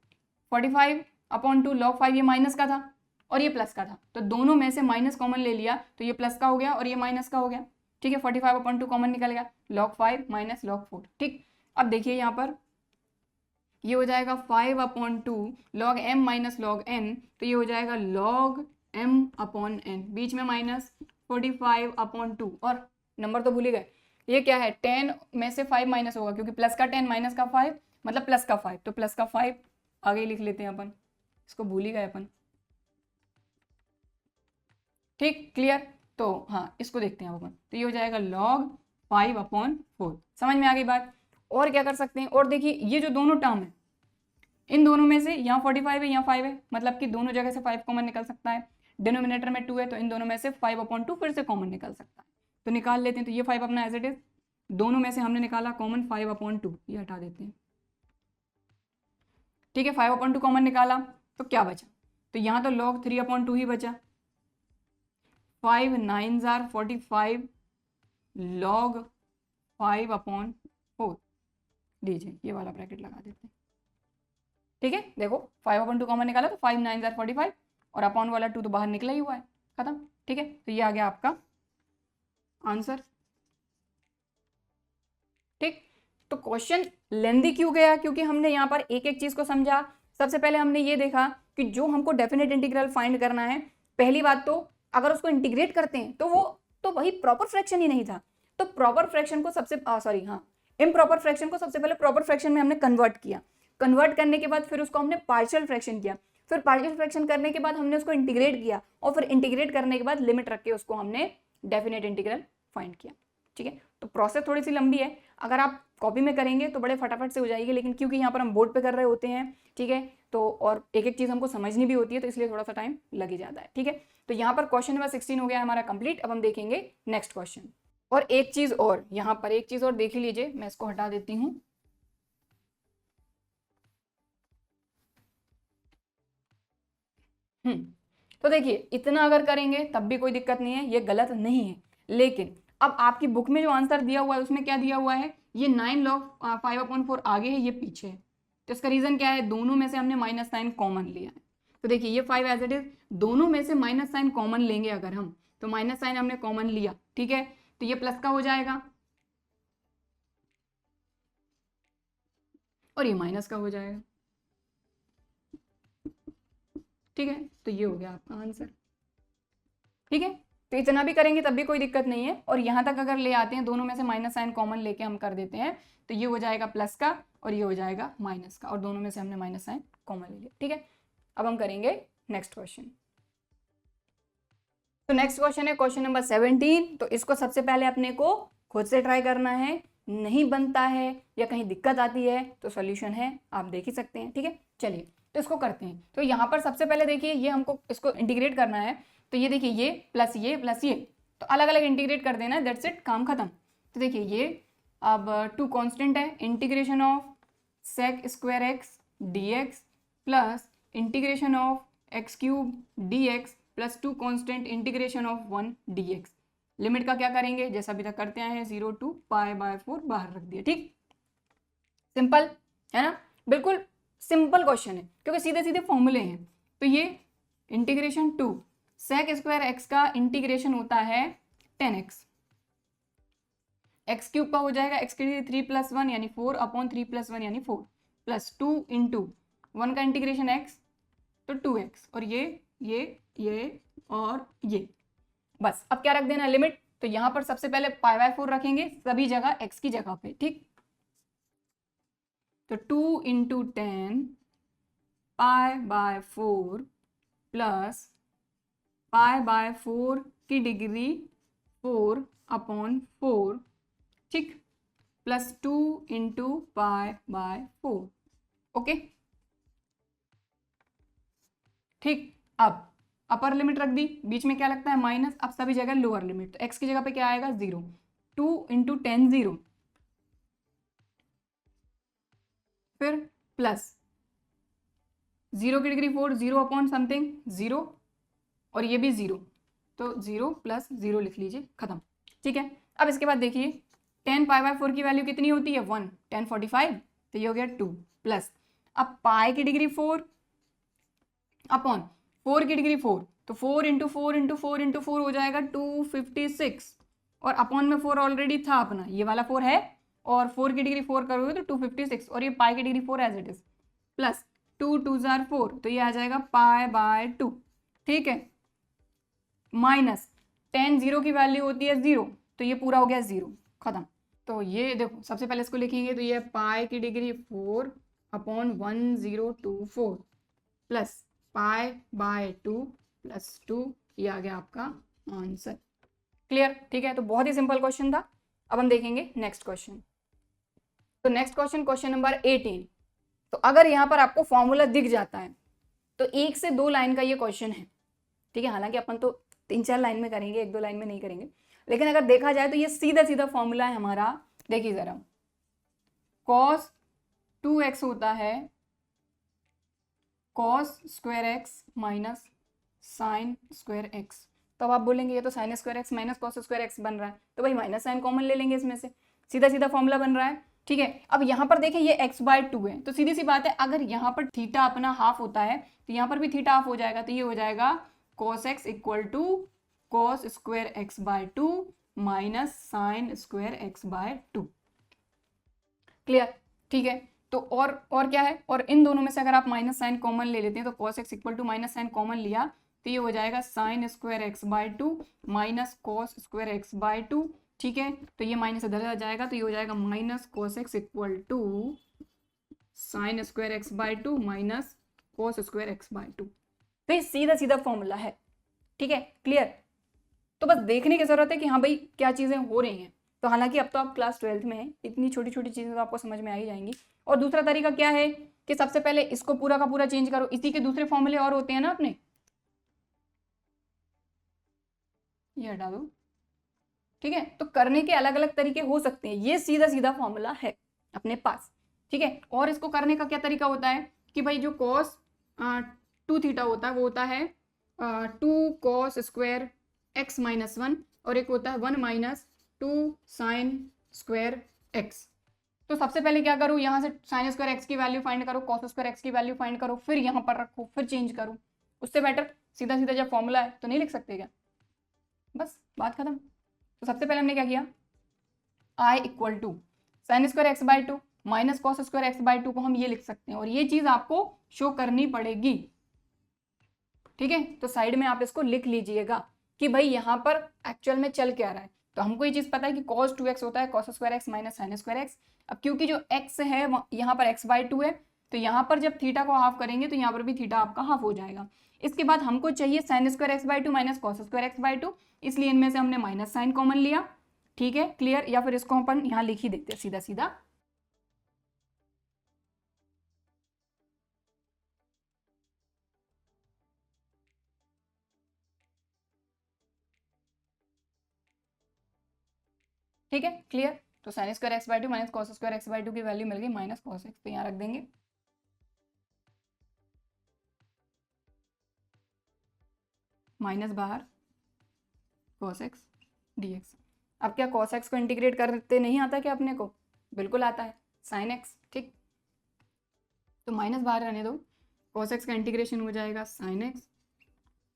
45/2 log 5 ये माइनस का था और ये प्लस का था, तो दोनों में से माइनस कॉमन ले लिया तो ये प्लस का हो गया और ये माइनस का हो गया, ठीक है। 45/2 कॉमन निकल गया, log 5 माइनस log 4, ठीक। अब देखिए यहाँ पर ये हो जाएगा 5/2 log m minus log n, तो ये हो जाएगा log m/n, बीच में माइनस 45/2 और नंबर तो भूल ही गए। ये क्या है 10 में से 5 माइनस होगा क्योंकि प्लस का 10 माइनस का 5 मतलब प्लस का 5, तो प्लस का 5 आगे लिख लेते हैं अपन, इसको भूल ही गए अपन, ठीक क्लियर। तो हाँ इसको देखते हैं अपन, तो ये हो जाएगा log 5/4। समझ में आ गई बात। और क्या कर सकते हैं, और देखिए ये जो दोनों टर्म है इन दोनों में से यहाँ 45 है यहाँ 5 है, मतलब कि दोनों जगह से 5 कॉमन निकल सकता है। डिनोमिनेटर में 2 है तो इन दोनों में से 5/2 फिर से कॉमन निकल सकता है, तो निकाल लेते हैं। तो ये 5 अपना एज इट इज दोनों में से हमने निकाला कॉमन 5/2, ये हटा देते हैं, ठीक है। 5/2 कॉमन निकाला तो क्या बचा, तो यहाँ तो log 3/2 ही बचा। 5 9s are 45 log 5/4 लीजिए, ये वाला ब्रैकेट लगा देते हैं, ठीक है। देखो 5/2 कॉमन निकाला तो 5 9s are 45 और अपॉन वाला 2 तो बाहर निकला ही हुआ है, खत्म, ठीक है। तो ये आ गया आपका आंसर, ठीक। तो क्वेश्चन लेंदी क्यों गया, क्योंकि हमने यहाँ पर एक एक चीज को समझा। सबसे पहले हमने ये देखा कि जो हमको डेफिनेट इंटीग्रल फाइंड करना है, पहली बात तो अगर उसको इंटीग्रेट करते हैं तो वो तो वही प्रॉपर फ्रैक्शन ही नहीं था, तो प्रॉपर फ्रैक्शन को सबसे इम्प्रॉपर फ्रैक्शन को सबसे पहले प्रॉपर फ्रैक्शन में हमने कन्वर्ट किया। कन्वर्ट करने के बाद फिर उसको हमने पार्शियल फ्रैक्शन किया, फिर पार्शियल फ्रैक्शन करने के बाद हमने उसको इंटीग्रेट किया, और फिर इंटीग्रेट करने के बाद लिमिट रख के उसको हमने डेफिनेट इंटीग्रल फाइंड किया, ठीक है। तो प्रोसेस थोड़ी सी लंबी है, अगर आप कॉपी में करेंगे तो बड़े फटाफट से हो जाएगी, लेकिन क्योंकि यहाँ पर हम बोर्ड पे कर रहे होते हैं, ठीक है, तो और एक एक चीज़ हमको समझनी भी होती है, तो इसलिए थोड़ा सा टाइम लग ही जाता है, ठीक है। तो यहाँ पर क्वेश्चन नंबर 16 हो गया हमारा कंप्लीट। अब हम देखेंगे नेक्स्ट क्वेश्चन। और एक चीज़ और, यहाँ पर एक चीज़ और देख लीजिए, मैं इसको हटा देती हूँ। तो देखिए इतना अगर करेंगे तब भी कोई दिक्कत नहीं है, ये गलत नहीं है, लेकिन अब आपकी बुक में जो आंसर दिया हुआ है उसमें क्या दिया हुआ है, ये 9 log 5/4 आगे है, ये पीछे है। तो इसका रीजन क्या है, दोनों में से हमने -9 कॉमन लिया है। तो देखिए ये 5 एज इट इज, दोनों में से -9 कॉमन लेंगे अगर हम, तो -9 हमने कॉमन लिया, ठीक है, तो ये प्लस का हो जाएगा और ये माइनस का हो जाएगा, ठीक है। तो ये हो गया आपका आंसर, ठीक है। तो इतना भी करेंगे तब भी कोई दिक्कत नहीं है, और यहाँ तक अगर ले आते हैं, दोनों में से -9 कॉमन लेके हम कर देते हैं, तो ये हो जाएगा प्लस का और ये हो जाएगा माइनस का, और दोनों में से हमने -9 कॉमन ले लिया, ठीक है। अब हम करेंगे नेक्स्ट क्वेश्चन। तो नेक्स्ट क्वेश्चन है क्वेश्चन नंबर 17। तो इसको सबसे पहले अपने को खुद से ट्राई करना है, नहीं बनता है या कहीं दिक्कत आती है तो सॉल्यूशन है, आप देख ही सकते हैं, ठीक है। चलिए तो इसको करते हैं। तो यहाँ पर सबसे पहले देखिए, ये हमको इसको इंटीग्रेट करना है, तो ये देखिए ये प्लस ये, तो अलग अलग इंटीग्रेट कर देना, दैट्स इट, काम खत्म। तो देखिए ये अब 2 कांस्टेंट है, integration of sec square x d x plus integration of x³ dx plus 2 constant integration of 1 dx। Limit का क्या करेंगे, जैसा अभी तक करते आए हैं, 0 to π/4 बाहर रख दिया, ठीक, सिंपल है ना, बिल्कुल सिंपल क्वेश्चन है क्योंकि सीधे सीधे फॉर्मूले हैं। तो ये इंटीग्रेशन 2 sec स्क्वायर एक्स का इंटीग्रेशन होता है 10x, x³ का हो जाएगा x³ 3 + 1 यानी 4/3 + 1 यानी 4 प्लस 2 × 1 का इंटीग्रेशन x तो 2x, और ये और ये, बस अब क्या रख देना, लिमिट। तो यहां पर सबसे पहले π/4 रखेंगे सभी जगह x की जगह पे, ठीक। तो 2 × 10 π/4 प्लस π/4 की डिग्री 4/4, ठीक, प्लस 2 × π/4, ओके, ठीक। अब अपर लिमिट रख दी, बीच में क्या लगता है माइनस, अब सभी जगह लोअर लिमिट, तो x की जगह पे क्या आएगा 0, 2 × 10 0, फिर प्लस 0 की डिग्री 4, 0/समथिंग 0, और ये भी 0, तो 0 + 0 लिख लीजिए, खत्म, ठीक है। अब इसके बाद देखिए 10 π/4 की वैल्यू कितनी होती है 1, 10 45, तो ये हो गया 2 प्लस, अब पाई की डिग्री 4 अपॉन 4 की डिग्री 4, तो 4 × 4 × 4 × 4 हो जाएगा 256, और अपॉन में 4 ऑलरेडी था अपना, ये वाला 4 है, और 4 की डिग्री 4 करोगे तो 256, और ये पाई की degree 4 as it is, plus 2 2 * 4, तो ये आ जाएगा π/2, ठीक है, माइनस 10 0 की वैल्यू होती है 0, तो ये पूरा हो गया 0, खत्म। तो ये देखो सबसे पहले इसको लिखेंगे, तो ये पाई की डिग्री 4/1024 प्लस π/2 प्लस 2, ये आ गया आपका आंसर, क्लियर, ठीक है। तो बहुत ही सिंपल क्वेश्चन था। अब हम देखेंगे नेक्स्ट क्वेश्चन। तो नेक्स्ट क्वेश्चन नंबर 18। तो अगर यहाँ पर आपको फॉर्मूला दिख जाता है तो 1 से 2 लाइन का ये क्वेश्चन है, ठीक है, हालांकि अपन तो 3 4 लाइन में करेंगे, 1 2 लाइन में नहीं करेंगे, लेकिन अगर देखा जाए तो ये सीधा सीधा फॉर्मूला है हमारा देखिए ज़रा, cos 2x होता है cos square x minus sine square x. तो अब आप बोलेंगे ये तो sine square x minus cos square x बन रहा है, तो भाई माइनस साइन कॉमन ले लेंगे इसमें से, सीधा सीधा फॉर्मूला बन रहा है। ठीक है, अब यहाँ पर देखें ये x/2 है, तो सीधी सी बात है, अगर यहाँ पर थीटा अपना हाफ होता है तो यहाँ पर भी थीटा हाफ हो जाएगा, तो ये हो जाएगा cos x equal to cos square x/2 minus sine square x/2। Clear? ठीक है, तो और क्या है, और इन दोनों में से अगर आप माइनस साइन कॉमन ले लेते हैं तो cos x equal to minus sine common लिया तो ये हो जाएगा sine square x/2 minus cos square x/2। ठीक है, तो ये माइनस इधर आ जाएगा, तो ये हो जाएगा minus cos x equal to sine square x/2 minus cos square x/2। तो ये सीधा सीधा फॉर्मूला है। ठीक है, क्लियर? तो बस देखने की जरूरत है कि हाँ भाई क्या चीजें हो रही हैं। तो हालांकि अब तो आप क्लास 12th में हैं, इतनी छोटी छोटी चीजें तो आपको समझ में आ ही जाएंगी। और दूसरा तरीका क्या है कि सबसे पहले इसको पूरा का पूरा चेंज करो, इसी के दूसरे फॉर्मूले और होते हैं ना अपने, ये हटा दो। ठीक है, तो करने के अलग अलग तरीके हो सकते हैं, ये सीधा सीधा फॉर्मूला है अपने पास। ठीक है, और इसको करने का क्या तरीका होता है कि भाई जो कॉस 2 थीटा होता है वो होता है 2 कॉस स्क्वायर एक्स माइनस 1, और एक होता है 1 माइनस 2 साइन स्क्वायर एक्स। तो सबसे पहले क्या करूँ, यहाँ से साइन स्क्वायर एक्स की वैल्यू फाइंड करो, कॉस स्क्वायर एक्स की वैल्यू फाइंड करो, फिर यहाँ पर रखो, फिर चेंज करो। उससे बेटर सीधा सीधा जब फॉर्मूला है तो नहीं लिख सकते क्या? बस बात खत्म। तो सबसे पहले हमने क्या किया, I equal to sine square x/2 minus cos square x/2 को हम ये लिख सकते हैं, और ये चीज आपको शो करनी पड़ेगी। ठीक है, तो साइड में आप इसको लिख लीजिएगा कि भाई यहाँ पर एक्चुअल में चल क्या रहा है। तो हमको ये चीज पता है कि cos 2x होता है cos square x minus sine square x. अब क्योंकि जो x है यहाँ पर x/2 है, तो यहाँ पर जब थीटा को हाफ करेंगे तो यहाँ पर भी थीटा आपका हाफ हो जाएगा। इसके बाद हमको चाहिए sign square x/2 minus cos square x/2, इसलिए इनमें से हमने माइनस साइन कॉमन लिया। ठीक है, क्लियर? या फिर इसको अपन यहाँ लिख ही देते हैं सीधा सीधा। ठीक है, क्लियर? तो sign square x/2 minus cos square x/2 की वैल्यू मिल गई माइनस कॉस एक्स, तो यहाँ रख देंगे। माइनस बाहर cos x dx। अब क्या cos x को इंटीग्रेट करते नहीं आता क्या अपने को? बिल्कुल आता है, sin x। ठीक, तो माइनस बाहर रहने दो, cos x का इंटीग्रेशन हो जाएगा sin x,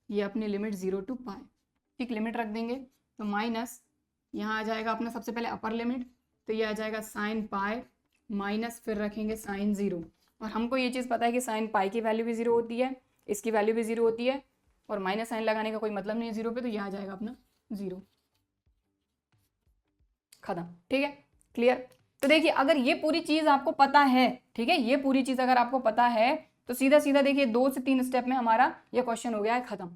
ये अपनी लिमिट 0 टू पाई। ठीक, लिमिट रख देंगे, तो माइनस यहाँ आ जाएगा अपना सबसे पहले अपर लिमिट, तो ये आ जाएगा साइन पाई माइनस फिर रखेंगे साइन 0। और हमको ये चीज़ पता है कि साइन पाई की वैल्यू भी 0 होती है, इसकी वैल्यू भी 0 होती है, और माइनस साइन लगाने का कोई मतलब नहीं है 0 पे, तो यह आ जाएगा अपना 0। खत्म। ठीक है, क्लियर? तो देखिए अगर ये पूरी चीज़ आपको पता है, ठीक है, ये पूरी चीज़ अगर आपको पता है तो सीधा सीधा देखिए 2 से 3 स्टेप में हमारा ये क्वेश्चन हो गया है खत्म।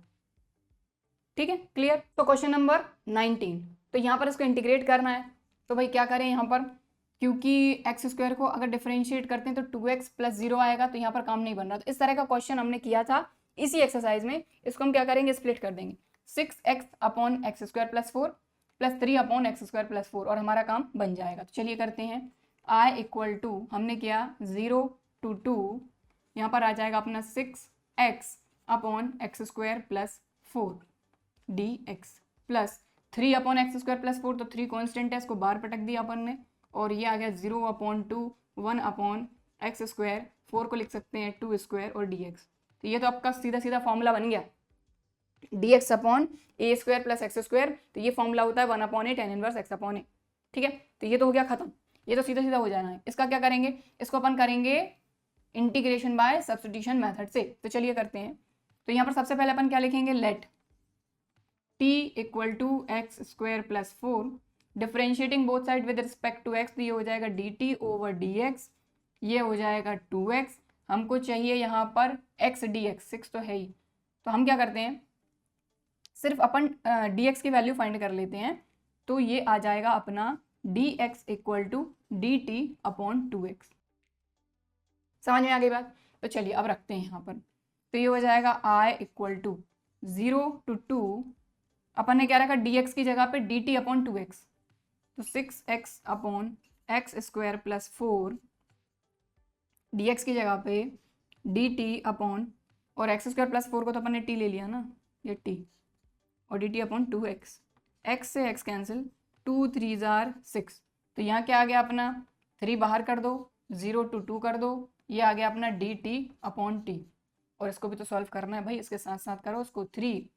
ठीक है, क्लियर? तो क्वेश्चन नंबर 19, तो यहाँ पर इसको इंटीग्रेट करना है, तो भाई क्या करें यहाँ पर, क्योंकि एक्स स्क्वायर को अगर डिफरेंशिएट करते हैं तो 2x प्लस 0 आएगा, तो यहाँ पर काम नहीं बन रहा। तो इस तरह का क्वेश्चन हमने किया था इसी एक्सरसाइज में, इसको हम क्या करेंगे, स्प्लिट कर देंगे 6x upon x square plus 4 plus 3 upon x square plus 4, और हमारा काम बन जाएगा। तो चलिए करते हैं। i इक्वल टू हमने किया 0 to 2, यहाँ पर आ जाएगा अपना 6x upon x square plus 4 dx plus 3 upon x square plus 4, तो 3 कॉन्स्टेंट है, इसको बाहर पटक दिया अपन ने, और ये आ गया 0 अपॉन 2 1 अपॉन एक्स स्क्वायर, 4 को लिख सकते हैं 2 स्क्वायर और dx। तो ये तो आपका सीधा सीधा फॉर्मूला बन गया, dx अपॉन ए स्क्वायर प्लस एक्स स्क्वायर, तो ये फॉर्मूला होता है 1 अपॉन ए tan इनवर्स x अपॉन ए। ठीक है, तो ये तो हो गया खत्म, ये तो सीधा सीधा हो जाना है। इसका क्या करेंगे, इसको अपन करेंगे इंटीग्रेशन बाय सब्स्टिट्यूशन मेथड से। तो चलिए करते हैं। तो यहाँ पर सबसे पहले अपन क्या लिखेंगे, let t equal to x square plus 4 differentiating both side with respect to x, तो ये हो जाएगा dt ओवर dx, ये हो जाएगा 2x। हमको चाहिए यहाँ पर x dx, 6 तो है ही, तो हम क्या करते हैं, सिर्फ अपन dx की वैल्यू फाइंड कर लेते हैं। तो ये आ जाएगा अपना dx equal to dt upon 2x। समझ में आ गई बात? तो चलिए अब रखते हैं यहाँ पर, तो ये हो जाएगा i इक्वल टू 0 to 2, अपन ने क्या रखा dx की जगह पे dt अपॉन 2x, तो 6x upon x square plus 4 dx की जगह पे dt अपॉन, और एक्स स्क्वायर प्लस 4 को तो अपन ने t ले लिया ना, ये t, और dt अपॉन 2x, x से x कैंसिल, 2 3 जार 6, तो यहाँ क्या आ गया अपना 3 बाहर कर दो, 0 to 2 कर दो, ये आ गया अपना dt अपॉन t, और इसको भी तो सॉल्व करना है भाई, इसके साथ साथ करो उसको 3,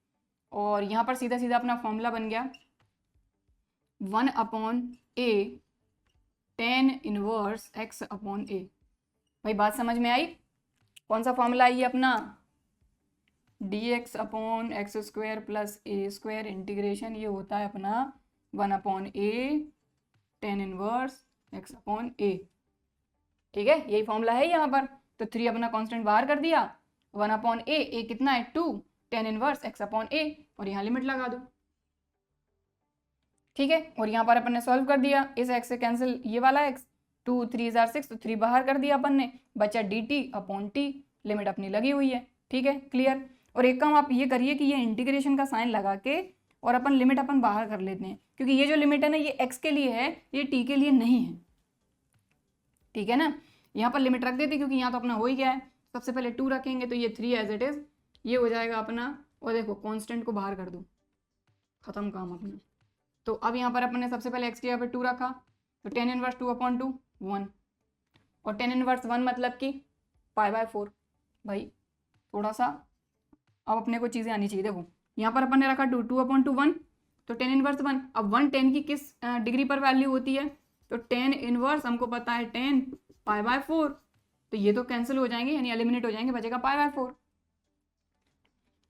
और यहाँ पर सीधा सीधा अपना फॉर्मूला बन गया 1 upon a tan inverse x upon a। भाई बात समझ में आई? कौन सा फॉर्मूला आई अपना, dx upon x square plus a square integration, ये होता है अपना 1 upon a tan inverse x upon a। ठीक है, यही फॉर्मूला है यहाँ पर। तो 3 अपना कांस्टेंट बाहर कर दिया, 1 अपॉन a कितना है 2 tan inverse x upon a, और यहाँ लिमिट लगा दो। ठीक है, और यहाँ पर अपन ने सॉल्व कर दिया, इस x से कैंसिल ये वाला x, 2 3 जार 6, तो 3 बाहर कर दिया अपन ने, बचा dt अपॉन t, लिमिट अपनी लगी हुई है। ठीक है, क्लियर। और एक काम आप ये करिए कि ये इंटीग्रेशन का साइन लगा के और अपन लिमिट अपन बाहर कर लेते हैं, क्योंकि ये जो लिमिट है ना ये x के लिए है, ये t के लिए नहीं है। ठीक है ना, यहाँ पर लिमिट रख देते क्योंकि यहाँ तो अपना हो ही गया है। सबसे पहले 2 रखेंगे तो ये 3 एज इट इज, ये हो जाएगा अपना, और देखो कांस्टेंट को बाहर कर दो, खत्म काम अपना। तो अब यहाँ पर अपन ने सबसे पहले x की जगह पे 2 रखा, तो tan इनवर्स 2 अपॉन 2 1, और tan इनवर्स 1 मतलब कि π/4। भाई थोड़ा सा अब अपने को चीज़ें आनी चाहिए। देखो यहाँ पर अपन ने रखा 2 2 अपॉन 2 1, तो tan इनवर्स 1, अब 1 tan की किस डिग्री पर वैल्यू होती है, तो tan इनवर्स हमको पता है tan π/4, तो ये तो कैंसिल हो जाएंगे यानी एलिमिनेट हो जाएंगे, बचेगा π/4।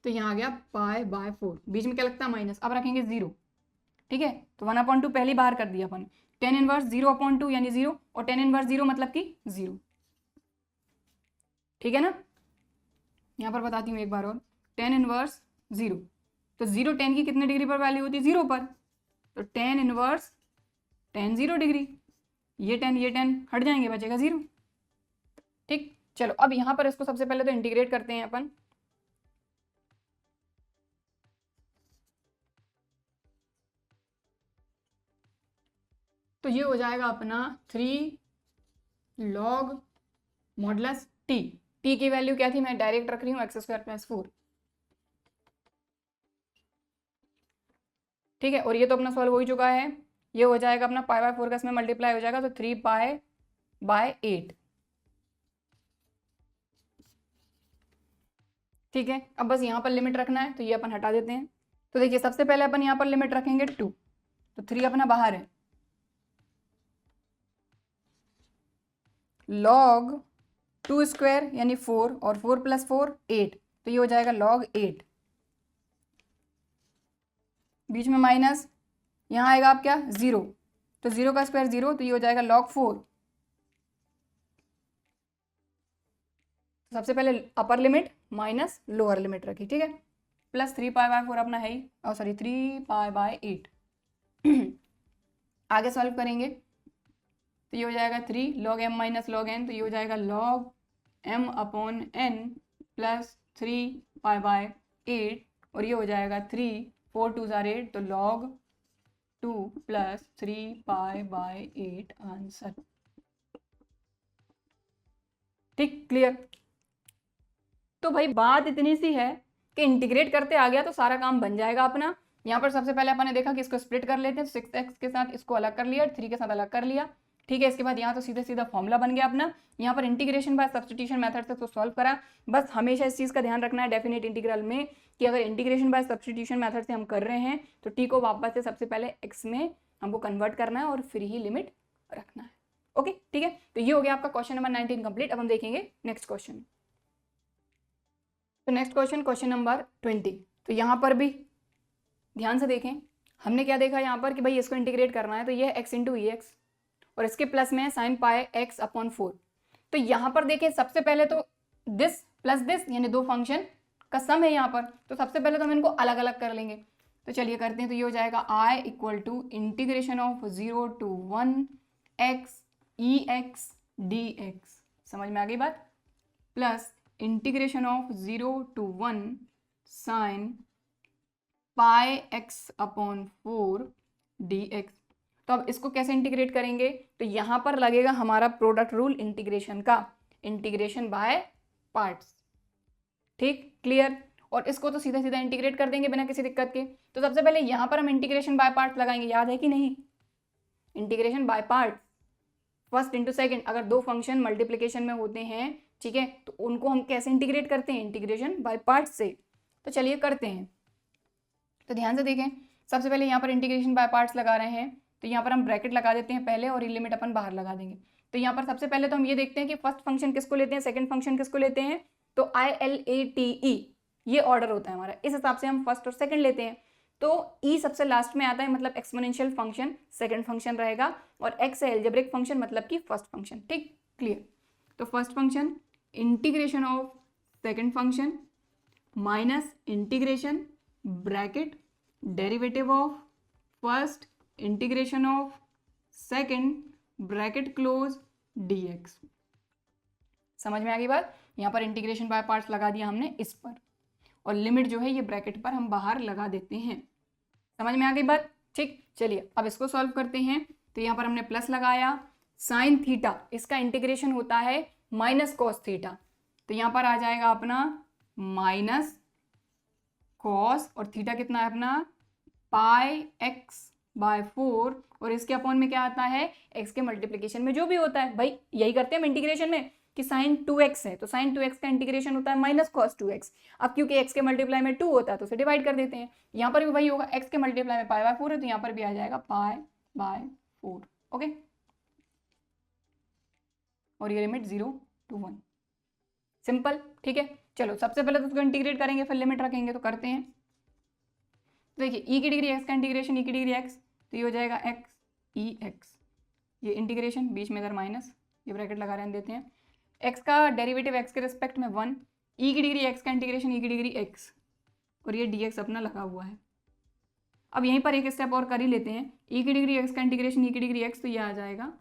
तो यहाँ आ गया π/4, बीच में क्या लगता है माइनस, अब रखेंगे 0। ठीक है, तो 1 अपॉन 2 पहले ही बाहर कर दिया अपन, tan इनवर्स 0 अपॉन 2 यानी 0, और tan इनवर्स 0 मतलब कि 0। ठीक है ना, यहाँ पर बताती हूँ एक बार और, tan इनवर्स 0, तो 0 tan की कितने डिग्री पर वैल्यू होती है, 0 पर, तो tan इनवर्स tan 0 डिग्री, ये tan हट जाएंगे, बचेगा 0। ठीक, चलो अब यहाँ पर इसको सबसे पहले तो इंटीग्रेट करते हैं अपन। तो ये हो जाएगा अपना 3 log मॉडुलस t, t की वैल्यू क्या थी, मैं डायरेक्ट रख रही हूँ एक्स स्क्वायर प्लस 4। ठीक है, और ये तो अपना सॉल्व हो ही चुका है, ये हो जाएगा अपना π/4 का इसमें मल्टीप्लाई हो जाएगा, तो 3π/8। ठीक है, अब बस यहाँ पर लिमिट रखना है, तो ये अपन हटा देते हैं। तो देखिए सबसे पहले अपन यहाँ पर लिमिट रखेंगे 2, तो 3 अपना बाहर है, log 2 स्क्वायर यानी 4, और 4 + 4 8, तो ये हो जाएगा log 8, बीच में माइनस, यहाँ आएगा आप क्या 0, तो 0 का स्क्वायर 0, तो ये हो जाएगा log 4। सबसे पहले upper limit minus lower limit रखी। ठीक है, प्लस 3π/4 अपना है ही, और सॉरी 3π/8। आगे सॉल्व करेंगे तो ये हो जाएगा 3 log m minus log n, तो ये हो जाएगा log m upon n plus 3π/8, और ये हो जाएगा 3 4 2 जार 8, तो log 2 प्लस 3π/8 आंसर। ठीक, क्लियर। तो भाई बात इतनी सी है कि इंटीग्रेट करते आ गया तो सारा काम बन जाएगा अपना। यहाँ पर सबसे पहले अपन ने देखा कि इसको स्प्लिट कर लेते हैं, 6x के साथ इसको अलग कर लिया, 3 के साथ अलग कर लिया। ठीक है, इसके बाद यहाँ तो सीधा सीधा फॉर्मूला बन गया अपना। यहाँ पर इंटीग्रेशन बाय सब्स्टिट्यूशन मेथड से इसको सॉल्व करा। बस हमेशा इस चीज़ का ध्यान रखना है डेफिनेट इंटीग्रल में कि अगर इंटीग्रेशन बाय सब्स्टिट्यूशन मेथड से हम कर रहे हैं तो टी को वापस से सबसे पहले एक्स में हमको कन्वर्ट करना है और फिर ही लिमिट रखना है। ओके, ठीक है, तो ये हो गया आपका क्वेश्चन नंबर 19 कंप्लीट। अब हम देखेंगे नेक्स्ट क्वेश्चन। तो नेक्स्ट क्वेश्चन नंबर 20। तो यहाँ पर भी ध्यान से देखें, हमने क्या देखा यहाँ पर कि भाई इसको इंटीग्रेट करना है, तो ये x इंटू ई एक्स और इसके प्लस में साइन पाई x अपॉन 4। तो यहाँ पर देखें सबसे पहले तो दिस प्लस दिस यानी दो फंक्शन का सम है यहाँ पर, तो सबसे पहले तो हम इनको अलग अलग कर लेंगे। तो चलिए करते हैं, तो ये हो जाएगा i equal to integration of 0 to 1 x e x d x, समझ में आ गई बात, plus integration of 0 to 1 sine pi x upon 4 dx। तो अब इसको कैसे इंटीग्रेट करेंगे, तो यहाँ पर लगेगा हमारा प्रोडक्ट रूल इंटीग्रेशन का, इंटीग्रेशन बाय पार्ट्स। ठीक, क्लियर। और इसको तो सीधा सीधा इंटीग्रेट कर देंगे बिना किसी दिक्कत के। तो सबसे पहले यहाँ पर हम इंटीग्रेशन बाय पार्ट्स लगाएंगे, याद है कि नहीं, integration by parts, first into second. अगर दो फंक्शन मल्टीप्लीकेशन में होते हैं, ठीक है, तो उनको हम कैसे इंटीग्रेट करते हैं, इंटीग्रेशन बाय पार्ट्स से। तो चलिए करते हैं। तो ध्यान से देखें, सबसे पहले यहाँ पर इंटीग्रेशन बाय पार्ट्स लगा रहे हैं, तो यहाँ पर हम ब्रैकेट लगा देते हैं पहले और ये लिमिट अपन बाहर लगा देंगे। तो यहाँ पर सबसे पहले तो हम ये देखते हैं कि फर्स्ट फंक्शन किसको लेते हैं, सेकंड फंक्शन किसको लेते हैं, तो ILATE ये ऑर्डर होता है हमारा, इस हिसाब से हम फर्स्ट और सेकंड लेते हैं। तो ई सबसे लास्ट में आता है, मतलब एक्सपोनेंशियल फंक्शन सेकंड फंक्शन रहेगा, और एक्स है एल्जेब्रिक फंक्शन, मतलब कि फर्स्ट फंक्शन। ठीक, क्लियर। तो first function integration of second function minus integration bracket derivative of first integration of second bracket close dx। समझ में आ गई बात। यहाँ पर इंटीग्रेशन बाय पार्ट्स लगा दिया हमने इस पर, और लिमिट जो है ये ब्रैकेट पर हम बाहर लगा देते हैं। समझ में आ गई बात। ठीक, चलिए अब इसको सॉल्व करते हैं। तो यहाँ पर हमने प्लस लगाया, साइन थीटा इसका इंटीग्रेशन होता है माइनस कॉस थीटा, तो यहाँ पर आ जाएगा अपना माइनस कॉस, और थीटा कितना है अपना πx/4, और इसके अपॉन में क्या आता है, x के मल्टीप्लिकेशन में जो भी होता है, भाई यही करते हैं हम इंटीग्रेशन में कि साइन 2x है तो साइन 2x का इंटीग्रेशन होता है माइनस कॉस 2x। अब क्योंकि x के मल्टीप्लाई में 2 होता है तो उसे डिवाइड कर देते हैं। यहाँ पर भी वही होगा, x के मल्टीप्लाई में π/4 है तो यहाँ पर भी आ जाएगा π/4। ओके, और ये लिमिट 0 to 1, सिंपल। ठीक है, चलो सबसे पहले तो उसको इंटीग्रेट करेंगे फिर लिमिट रखेंगे, तो करते हैं। देखिए ई की डिग्री x का इंटीग्रेशन ई की डिग्री x, तो ये हो जाएगा x ई x, ये इंटीग्रेशन बीच में इधर माइनस, ये ब्रैकेट लगा रहने देते हैं। x का डेरिवेटिव x के रिस्पेक्ट में 1, ई की डिग्री x का इंटीग्रेशन ई की डिग्री x, और ये dx अपना लगा हुआ है। अब यहीं पर एक स्टेप और कर ही लेते हैं, ई की डिग्री x का इंटीग्रेशन ई की डिग्री x, तो ये आ जाएगा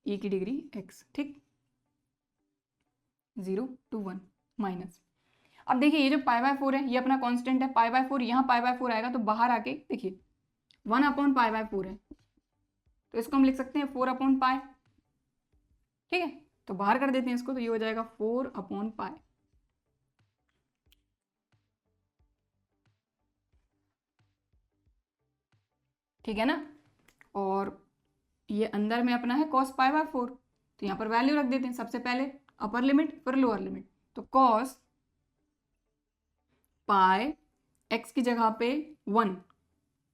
ई की डिग्री x। ठीक, 0 to 1 माइनस। अब देखिए ये जो π/4 है ये अपना कांस्टेंट है, π/4 यहाँ π/4 आएगा तो बाहर आके देखिए 1/π/4 है, तो इसको हम लिख सकते हैं 4/π। ठीक है, तो बाहर कर देते हैं इसको, तो ये हो जाएगा 4/π। ठीक है ना, और ये अंदर में अपना है cos π/4, तो यहाँ पर वैल्यू रख देते हैं, सबसे पहले अपर लिमिट फिर लोअर लिमिट। तो cos पाई x की जगह पे 1,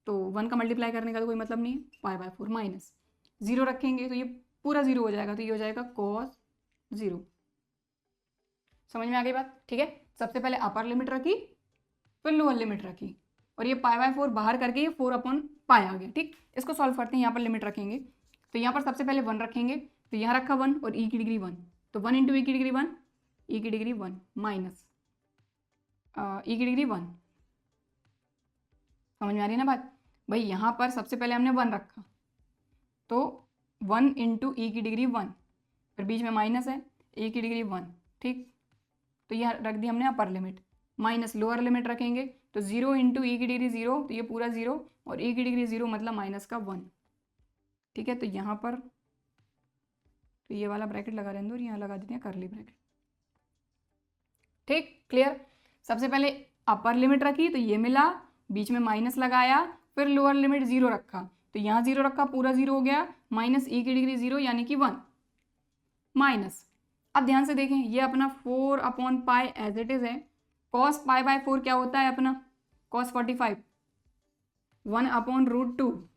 तो 1 का मल्टीप्लाई करने का तो कोई मतलब नहीं है, π/4 माइनस 0 रखेंगे तो ये पूरा 0 हो जाएगा, तो ये हो जाएगा cos 0। समझ में आ गई बात। ठीक है, सबसे पहले अपर लिमिट रखी फिर लोअर लिमिट रखी, और ये π/4 बाहर करके ये 4/π आ गया। ठीक, इसको सॉल्व करते हैं, यहाँ पर लिमिट रखेंगे, तो यहाँ पर सबसे पहले 1 रखेंगे, तो यहाँ रखा 1 और ई की डिग्री 1, तो 1 इंटू ई की डिग्री 1, ई की डिग्री 1 माइनस ई की डिग्री 1। समझ में आ रही है ना बात भाई। यहाँ पर सबसे पहले हमने 1 रखा, तो 1 इंटू ई की डिग्री 1, फिर बीच में माइनस है ए की डिग्री 1। ठीक, तो यह रख दी हमने upper limit, minus lower limit रखेंगे, तो 0 इंटू ई की डिग्री 0, तो ये पूरा 0, और ई की डिग्री 0 मतलब माइनस का 1। ठीक है, तो यहाँ पर तो ये वाला ब्रैकेट लगा रहने दो और यहाँ लगा देते हैं करली ब्रैकेट। ठीक, क्लियर। सबसे पहले अपर लिमिट रखी तो ये मिला, बीच में माइनस लगाया, फिर लोअर लिमिट 0 रखा, तो यहाँ 0 रखा पूरा 0 हो गया, माइनस ई की डिग्री 0 यानी कि 1 माइनस। अब ध्यान से देखें, ये अपना 4/π एज इट इज है। cos π/4 क्या होता है अपना, cos 45, 1/√2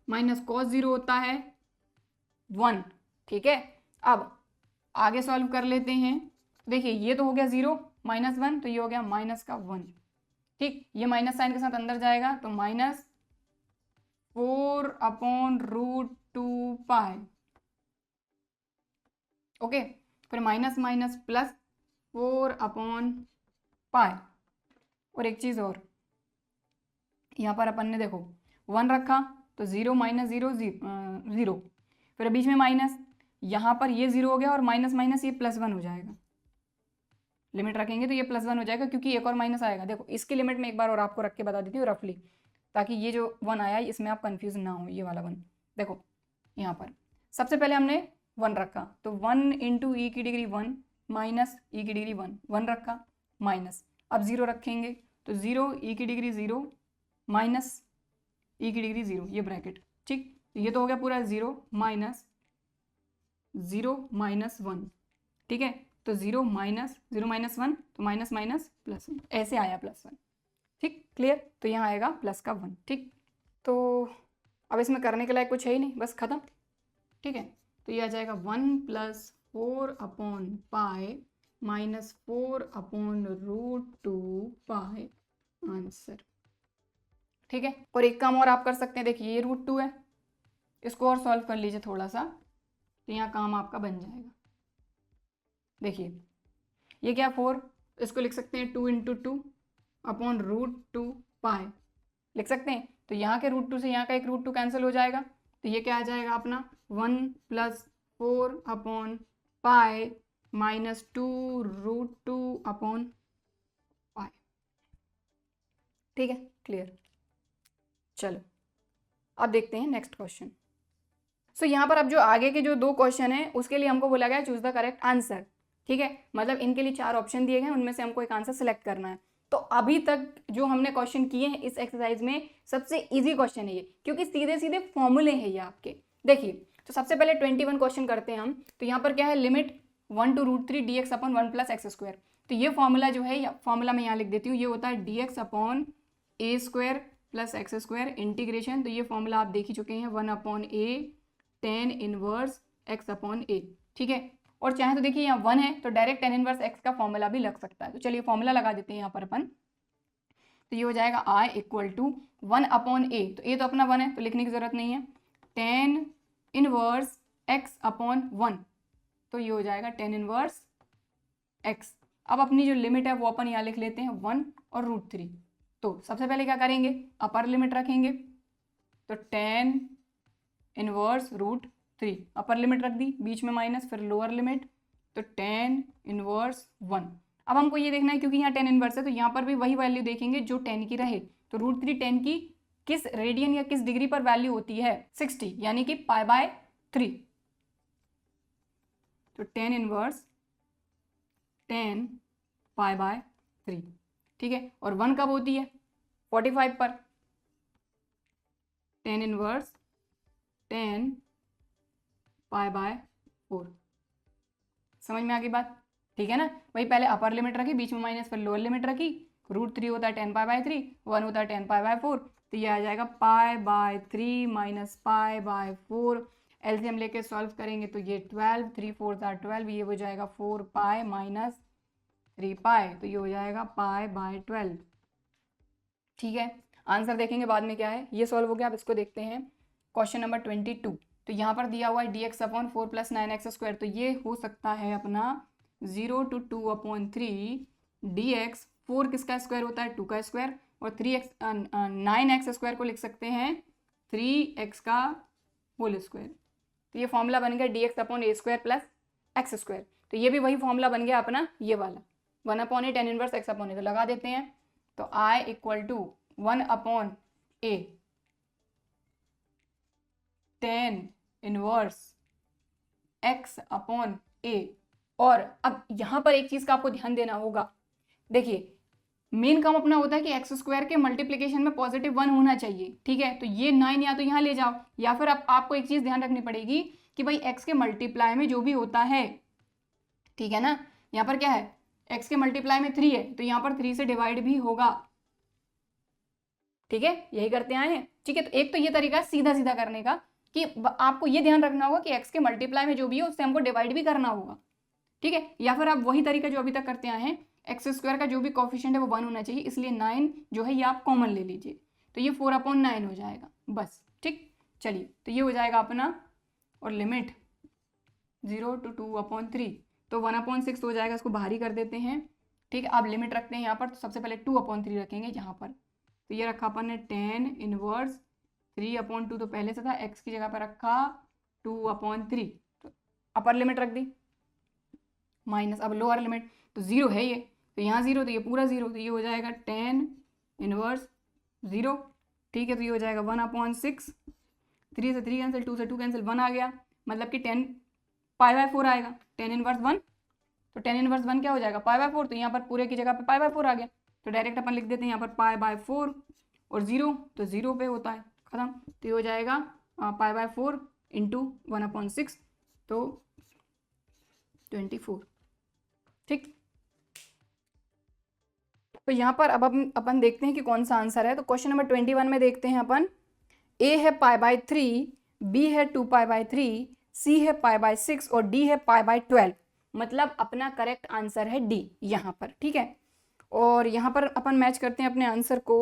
माइनस cos 0 होता है 1। ठीक है, अब आगे सॉल्व कर लेते हैं। देखिए ये तो हो गया 0 -1, तो ये हो गया माइनस का 1। ठीक, ये माइनस साइन के साथ अंदर जाएगा, तो माइनस 4/√2π। ओके, फिर माइनस माइनस प्लस 4/π। और एक चीज़ और, यहाँ पर अपन ने देखो 1 रखा तो 0 माइनस 0 0, फिर बीच में माइनस, यहाँ पर ये 0 हो गया और माइनस माइनस ये +1 हो जाएगा। लिमिट रखेंगे तो ये +1 हो जाएगा, क्योंकि एक और माइनस आएगा। देखो इसकी लिमिट में एक बार और आपको रख के बता देती हूँ रफली, ताकि ये जो 1 आया इसमें आप कंफ्यूज ना हो, ये वाला 1 देखो यहाँ पर सबसे पहले हमने 1 रखा, तो 1 इंटू ई की डिग्री 1 माइनस ई की डिग्री 1 रखा, माइनस अब 0 रखेंगे तो 0 ई की डिग्री 0 माइनस ई की डिग्री 0, ये ब्रैकेट, ठीक। ये तो हो गया पूरा 0 माइनस 1, ठीक है। तो 0 माइनस 1 तो माइनस माइनस प्लस 1, ऐसे आया +1, ठीक, क्लियर। तो यहाँ आएगा प्लस का 1, ठीक। तो अब इसमें करने के लायक कुछ है ही नहीं, बस खत्म, ठीक है। तो ये आ जाएगा 1 + 4/π माइनस 4/√2π आंसर, ठीक है। और एक काम और आप कर सकते हैं, देखिए ये √2 है, इसको और सॉल्व कर लीजिए थोड़ा सा, तो यहाँ काम आपका बन जाएगा। देखिए ये क्या 4, इसको लिख सकते हैं 2 × 2/√2π लिख सकते हैं। तो यहाँ के √2 से यहाँ का एक √2 कैंसिल हो जाएगा, तो ये क्या आ जाएगा अपना 1 + 4/π माइनस 2√2/π, ठीक है, क्लियर। चलो अब देखते हैं नेक्स्ट क्वेश्चन। सो यहाँ पर अब जो आगे के जो 2 क्वेश्चन हैं उसके लिए हमको बोला गया चूज द करेक्ट आंसर, ठीक है। मतलब इनके लिए 4 ऑप्शन दिए गए, उनमें से हमको एक आंसर सेलेक्ट करना है। तो अभी तक जो हमने क्वेश्चन किए हैं इस एक्सरसाइज में सबसे इजी क्वेश्चन है ये, क्योंकि सीधे सीधे फॉर्मूले हैं ये आपके। देखिए तो सबसे पहले 21 क्वेश्चन करते हैं हम। तो यहाँ पर क्या है, लिमिट 1 to √3 dx/1 + x²। तो ये फॉर्मूला जो है, फॉर्मूला मैं यहाँ लिख देती हूँ, ये होता है dx/a² + x² इंटीग्रेशन। तो ये फॉर्मूला आप देख ही चुके हैं, 1/a tan इनवर्स x/a, ठीक है। और चाहे तो देखिए यहाँ 1 है तो डायरेक्ट tan इनवर्स x का फॉर्मूला भी लग सकता है। तो चलिए फॉर्मूला लगा देते हैं यहाँ पर अपन। तो ये हो जाएगा I = 1/a, तो a तो अपना 1 है तो लिखने की जरूरत नहीं है, tan इनवर्स x/1, तो ये हो जाएगा tan इनवर्स x। अब अपनी जो लिमिट है वो अपन यहाँ लिख लेते हैं 1 और √3। तो सबसे पहले क्या करेंगे, अपर लिमिट रखेंगे, तो tan इनवर्स √3 अपर लिमिट रख दी, बीच में माइनस, फिर लोअर लिमिट, तो tan इनवर्स 1। अब हमको ये देखना है क्योंकि यहाँ tan इनवर्स है तो यहाँ पर भी वही वैल्यू देखेंगे जो tan की रहे। तो √3 tan की किस रेडियन या किस डिग्री पर वैल्यू होती है, 60, यानी कि π/3। तो tan इनवर्स tan π/3, ठीक है। और 1 कब होती है, 45 पर, tan इनवर्स tan π/4। समझ में आ गई बात, ठीक है ना। वही पहले अपर लिमिट रखी, बीच में माइनस, फिर लोअर लिमिट रखी। √3 होता है tan π/3, 1 होता है tan π/4, तो ये आ जाएगा π/3 माइनस π/4। एलसीएम लेके सॉल्व करेंगे तो ये 12, 3 4 12, ये हो जाएगा 4π माइनस 3π, तो ये हो जाएगा π/12, ठीक है। आंसर देखेंगे बाद में क्या है, ये सॉल्व हो गया। अब इसको देखते हैं क्वेश्चन नंबर 22। तो यहाँ पर दिया हुआ है dx/4 + 9x², तो ये हो सकता है अपना 0 to 2/3 dx। 4 किसका स्क्वायर होता है, 2 का स्क्वायर, और 9x² को लिख सकते हैं 3x का होल स्क्वायर। तो ये फॉर्मूला बन गया dx/a² + x²। तो ये भी वही फॉर्मूला बन गया अपना ये वाला, 1/a tan इनवर्स x/a। तो लगा देते हैं, तो I = 1/a tan inverse x/a। और अब यहाँ पर एक चीज का आपको ध्यान देना होगा, देखिए मेन काम अपना होता है कि x² के मल्टीप्लिकेशन में +1 होना चाहिए, ठीक है। तो ये 9 या तो यहाँ ले जाओ, या फिर आपको एक चीज ध्यान रखनी पड़ेगी कि भाई x के मल्टीप्लाई में जो भी होता है, ठीक है ना। यहाँ पर क्या है, x के मल्टीप्लाई में 3 है तो यहाँ पर 3 से डिवाइड भी होगा, ठीक है। यही करते आए हैं, ठीक है। तो एक तो ये तरीका सीधा सीधा करने का कि आपको ये ध्यान रखना होगा कि x के मल्टीप्लाई में जो भी है उससे हमको डिवाइड भी करना होगा, ठीक है। या फिर आप वही तरीका जो अभी तक करते आए हैं, x² का जो भी कोफिशिएंट है वो 1 होना चाहिए, इसलिए 9 जो है ये आप कॉमन ले लीजिए, तो ये 4/9 हो जाएगा बस, ठीक। चलिए तो ये हो जाएगा अपना, और लिमिट 0 to 2/3, तो 1/6 हो जाएगा, इसको बाहर ही कर देते हैं, ठीक है। अब लिमिट रखते हैं यहाँ पर, तो सबसे पहले 2/3 रखेंगे यहाँ पर। तो ये रखा अपन ने tan इनवर्स 3/2, तो पहले से था, x की जगह पर रखा 2/3, तो अपर लिमिट रख दी, माइनस अब लोअर लिमिट, तो 0 है ये, तो यहाँ 0, तो ये पूरा 0, तो ये हो जाएगा tan इनवर्स 0 ठीक है, तो ये हो जाएगा 1/6, 3 से 3 कैंसिल, 2 से 2 कैंसिल, 1 आ गया, मतलब कि 10 π/4 आएगा, 10 इनवर्स 1, तो 10 इनवर्स 1 क्या हो जाएगा π/4, तो यहाँ पर पूरे की जगह पे π/4 आ गया, तो डायरेक्ट अपन लिख देते हैं यहाँ पर π/4 और 0 तो 0 पे होता है, खत्म। तो ये हो जाएगा π/4 इंटू 1/6, तो 24, ठीक। तो यहाँ पर अब अपन देखते हैं कि कौन सा आंसर है। तो क्वेश्चन नंबर 21 में देखते हैं अपन, ए है π/3, बी है 2π/3, सी है π/6 और डी है π/12, मतलब अपना करेक्ट आंसर है डी यहाँ पर, ठीक है। और यहाँ पर अपन मैच करते हैं अपने आंसर को,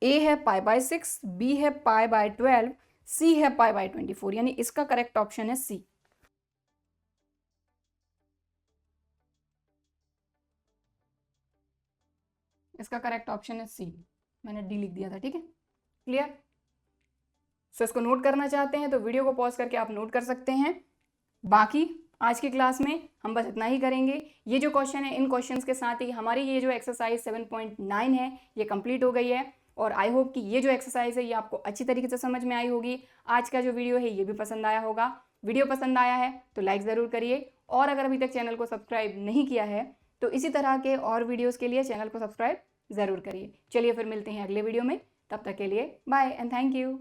ए है π/6, बी है π/12, सी है π/24, यानी इसका करेक्ट ऑप्शन है सी। इसका करेक्ट ऑप्शन है सी, मैंने डी लिख दिया था, ठीक है, क्लियर। सो इसको नोट करना चाहते हैं तो वीडियो को पॉज करके आप नोट कर सकते हैं। बाकी आज की क्लास में हम बस इतना ही करेंगे। ये जो क्वेश्चन है, इन क्वेश्चंस के साथ ही हमारी ये जो एक्सरसाइज 7.9 है ये कंप्लीट हो गई है, और आई होप कि ये जो एक्सरसाइज है ये आपको अच्छी तरीके से समझ में आई होगी। आज का जो वीडियो है ये भी पसंद आया होगा। वीडियो पसंद आया है तो लाइक ज़रूर करिए, और अगर अभी तक चैनल को सब्सक्राइब नहीं किया है तो इसी तरह के और वीडियोज़ के लिए चैनल को सब्सक्राइब ज़रूर करिए। चलिए फिर मिलते हैं अगले वीडियो में, तब तक के लिए बाय एंड थैंक यू।